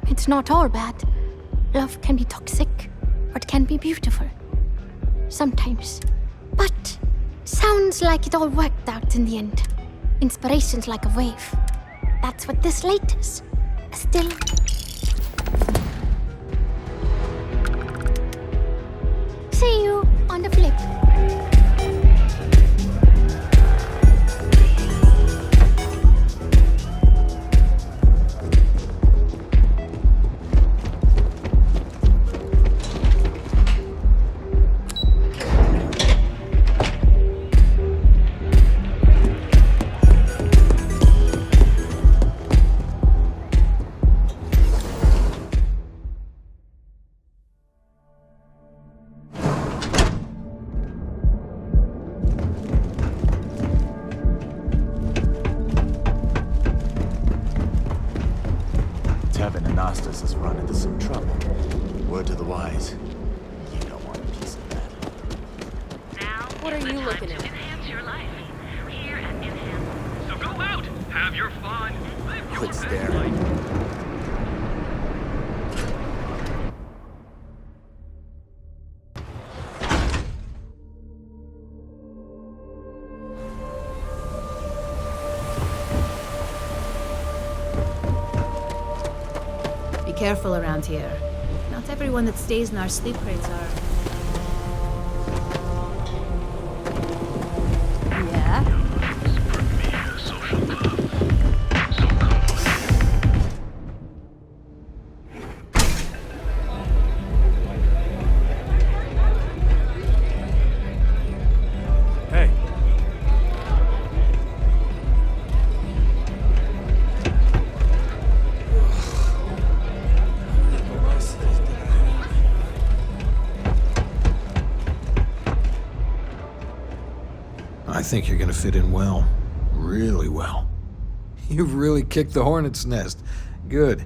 it's not all bad. Love can be toxic, or it can be beautiful. Sometimes. But sounds like it all worked out in the end. Inspiration's like a wave. That's what this light is. Still. See you on the flip. Has run into some trouble. Word to the wise. You don't want a piece of that. Now what are you looking at? Enhance your life. Here at Enhance. So go out, have your fun, live your Quit best staring. life. Careful around here. Not everyone that stays in our sleep crates are. Yeah? Hey. I think you're gonna fit in well. Really well. You've really kicked the hornet's nest. Good.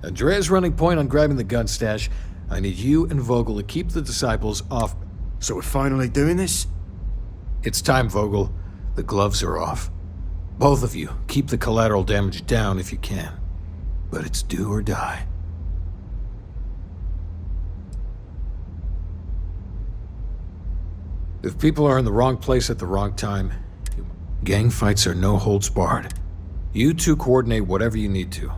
Andrea's running point on grabbing the gun stash. I need you and Vogel to keep the disciples off. So we're finally doing this? It's time, Vogel. The gloves are off. Both of you, keep the collateral damage down if you can. But it's do or die. If people are in the wrong place at the wrong time, gang fights are no holds barred. You two coordinate whatever you need to.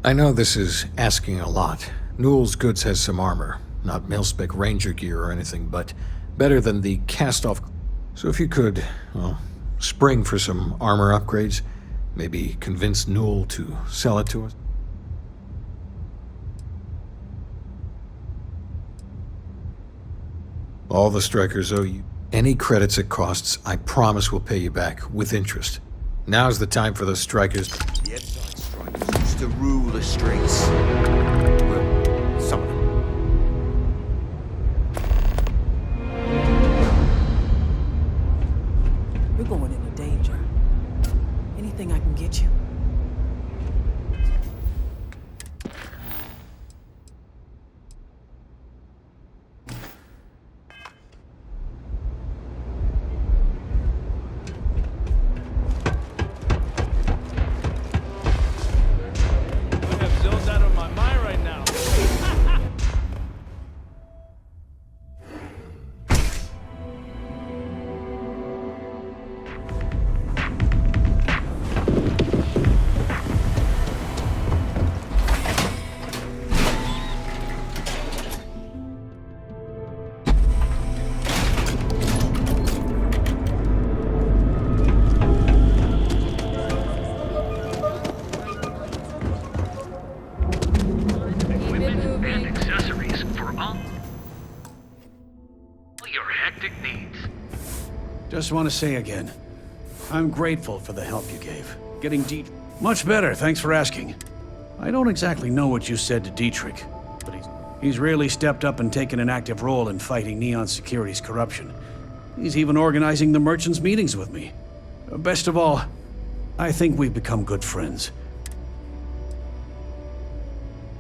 I know this is asking a lot. Newell's Goods has some armor. Not mil-spec ranger gear or anything, but better than the cast-off. So if you could, well, spring for some armor upgrades, maybe convince Newell to sell it to us. All the strikers owe you. Any credits it costs, I promise we'll pay you back, with interest. Now's the time for those strikers. The outside strikers used to rule the streets. Well, some of them. We're going into danger. Anything I can get you? Just want to say again, I'm grateful for the help you gave. Getting much better, thanks for asking. I don't exactly know what you said to Dietrich, but he's really stepped up and taken an active role in fighting Neon Security's corruption. He's even organizing the merchants' meetings with me. Best of all, I think we've become good friends.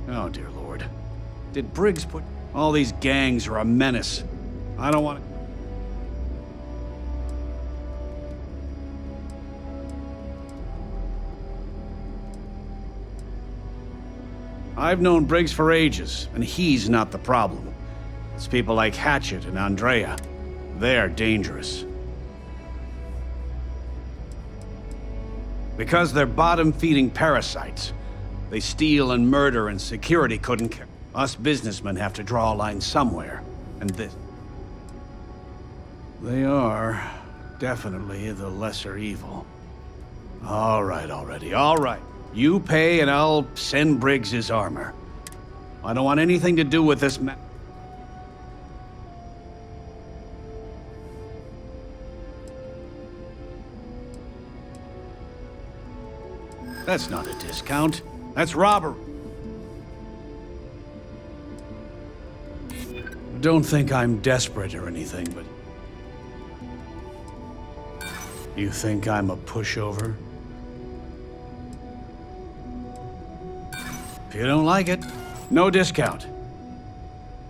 Oh, dear Lord. Did Briggs put... All these gangs are a menace. I don't want to... I've known Briggs for ages, and he's not the problem. It's people like Hatchet and Andrea. They're dangerous. Because they're bottom-feeding parasites. They steal and murder, and security couldn't care. Us businessmen have to draw a line somewhere, and this... They are definitely the lesser evil. All right already, all right. You pay and I'll send Briggs his armor. I don't want anything to do with this That's not a discount. That's robbery. Don't think I'm desperate or anything, but... You think I'm a pushover? If you don't like it, no discount.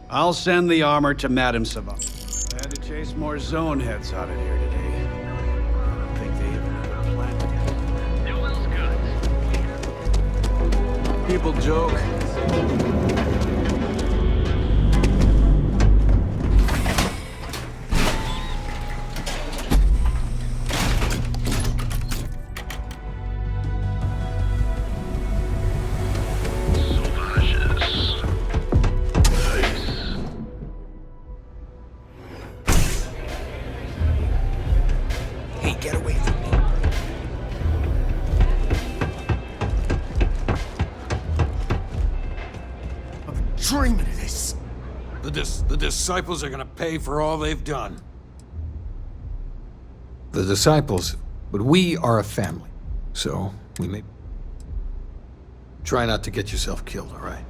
I'll send the armor to Madame Savant. I had to chase more zone heads out of here today. I don't think they even have a plan. People joke. Dreaming of this. The disciples are gonna pay for all they've done. The disciples, but we are a family, so we may... Try not to get yourself killed, all right?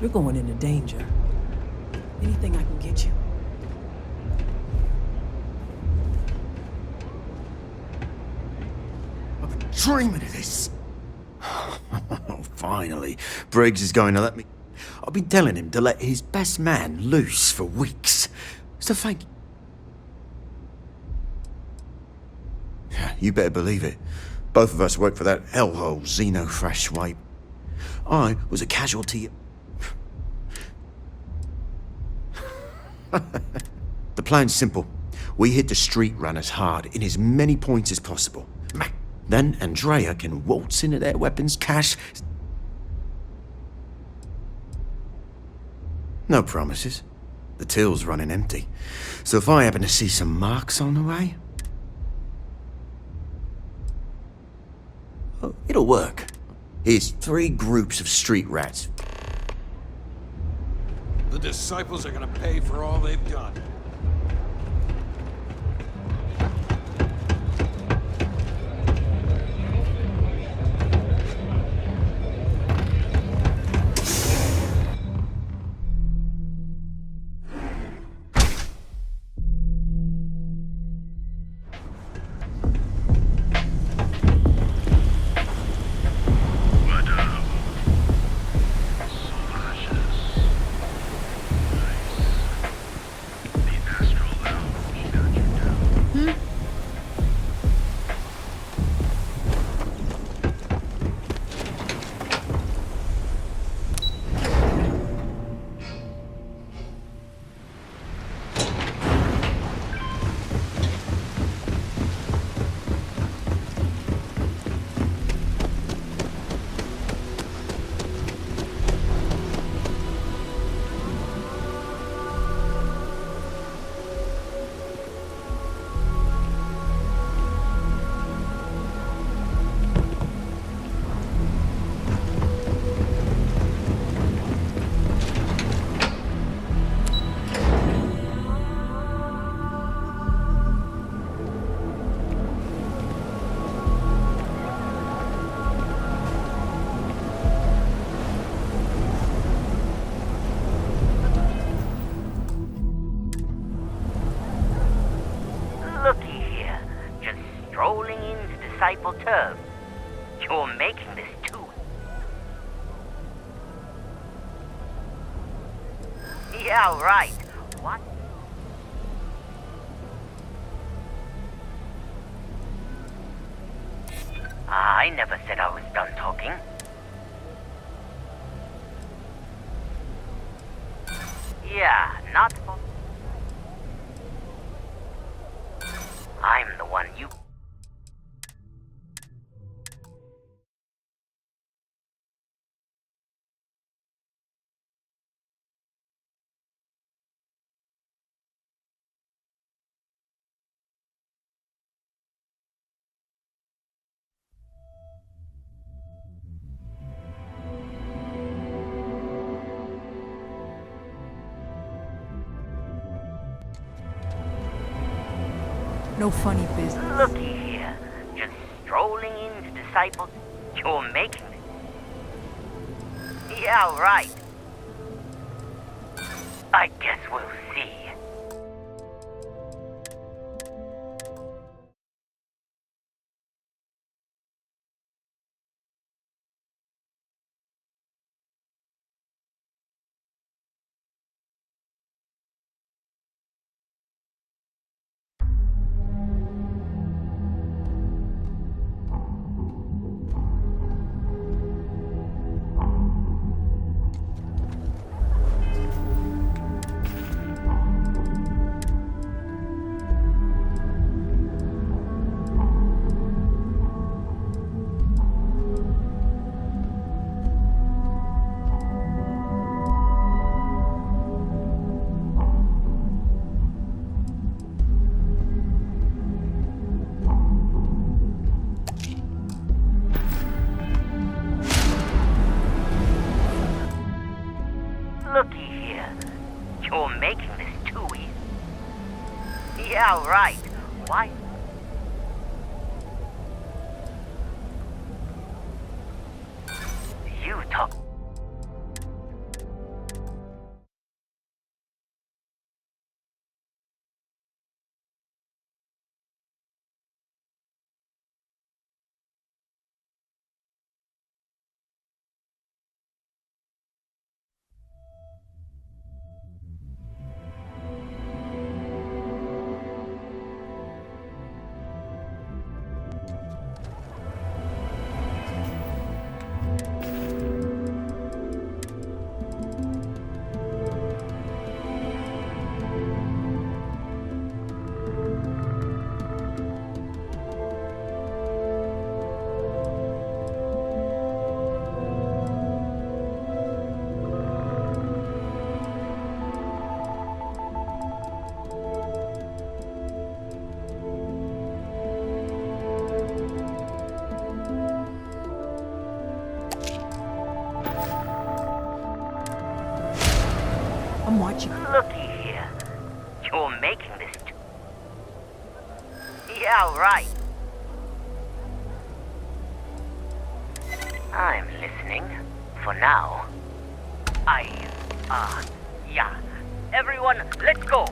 You're going into danger. Anything I can get you? dreaming of this. Finally, Briggs is going to let me. I've been telling him to let his best man loose for weeks. So thank you. You better believe it. Both of us worked for that hellhole Xenofresh wipe. I was a casualty. The plan's simple. We hit the street runners hard in as many points as possible. Then Andrea can waltz into their weapons cache. No promises. The till's running empty. So if I happen to see some marks on the way, oh, it'll work. Here's 3 groups of street rats. The disciples are gonna pay for all they've done. Disciple term. You're making this too. Yeah, right. What? I never said I was done talking. Yeah, not for... I'm the one you... No funny business. Looky here. Just strolling into Disciple... You're making it. Yeah, right. I guess we'll see. Looky here. You're making this too easy. Yeah, right. Why? You talk... I'm watching. Looky here. You're making this. Yeah, right. I'm listening. For now. Yeah. Everyone, let's go.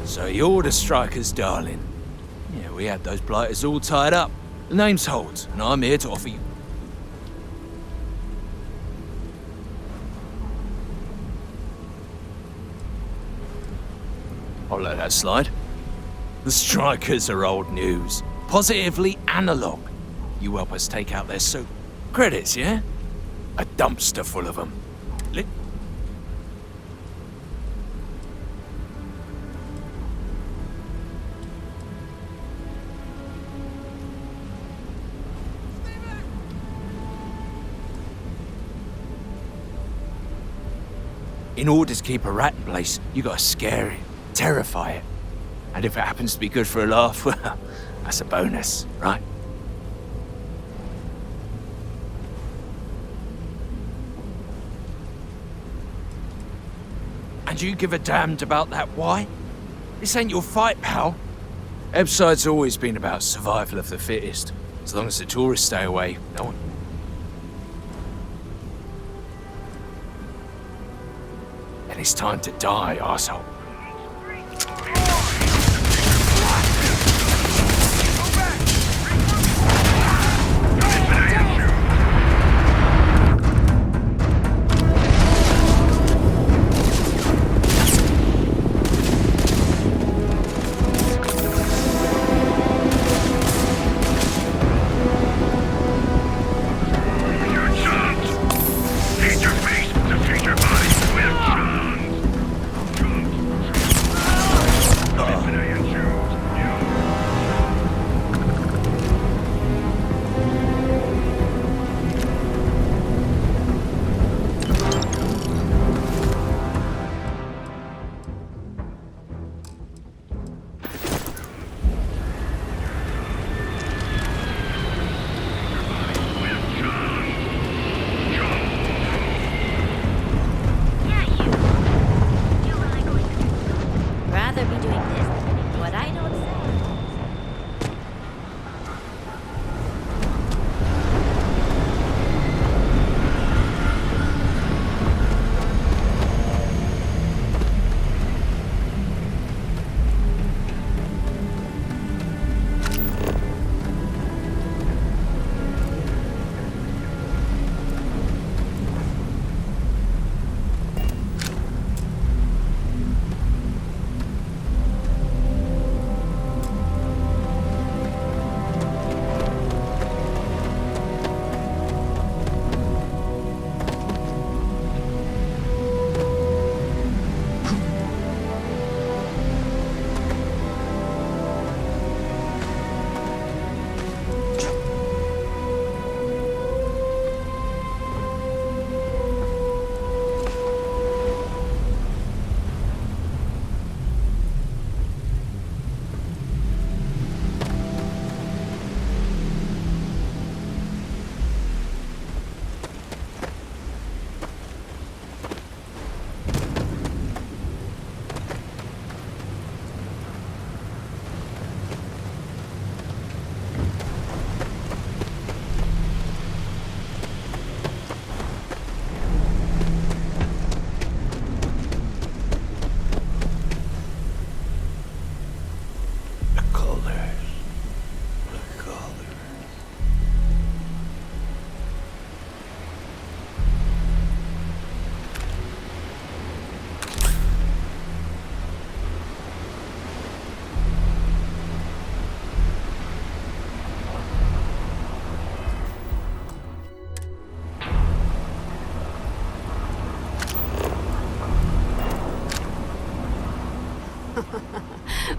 So you're the strikers, darling. Yeah, we had those blighters all tied up. The name's Holt, and I'm here to offer you... I'll let that slide. The strikers are old news. Positively analog. You help us take out their soup. Credits, yeah? A dumpster full of them. In order to keep a rat in place, you gotta scare it, terrify it. And if it happens to be good for a laugh, well, that's a bonus, right? And you give a damned about that why? This ain't your fight, pal. Ebside's always been about survival of the fittest. As long as the tourists stay away, no one... And it's time to die, arsehole.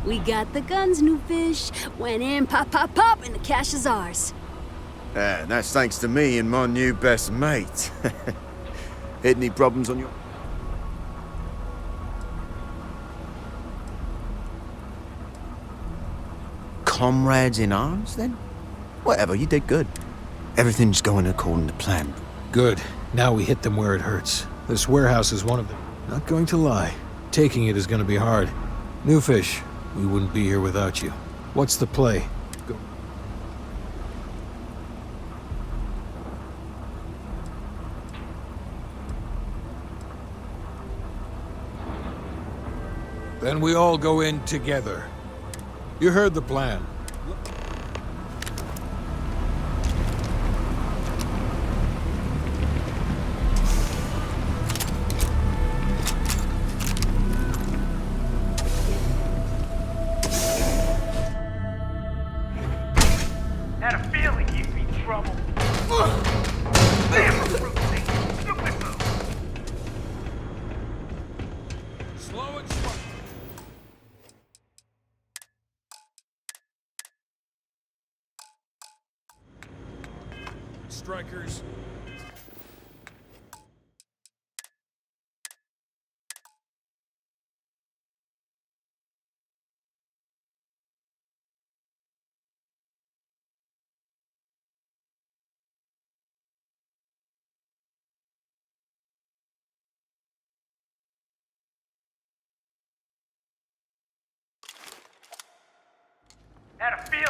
We got the guns, new fish. Went in, pop, pop, pop, and the cash is ours. Yeah, that's thanks to me and my new best mate. Had any problems on your... Comrades in arms, then? Whatever, you did good. Everything's going according to plan. Good. Now we hit them where it hurts. This warehouse is one of them. Not going to lie. Taking it is going to be hard. New fish, we wouldn't be here without you. What's the play? Go. Then we all go in together. You heard the plan. Had a feeling you'd be trouble. Damn, stupid move. Slow and slow. Strikers. Had a feeling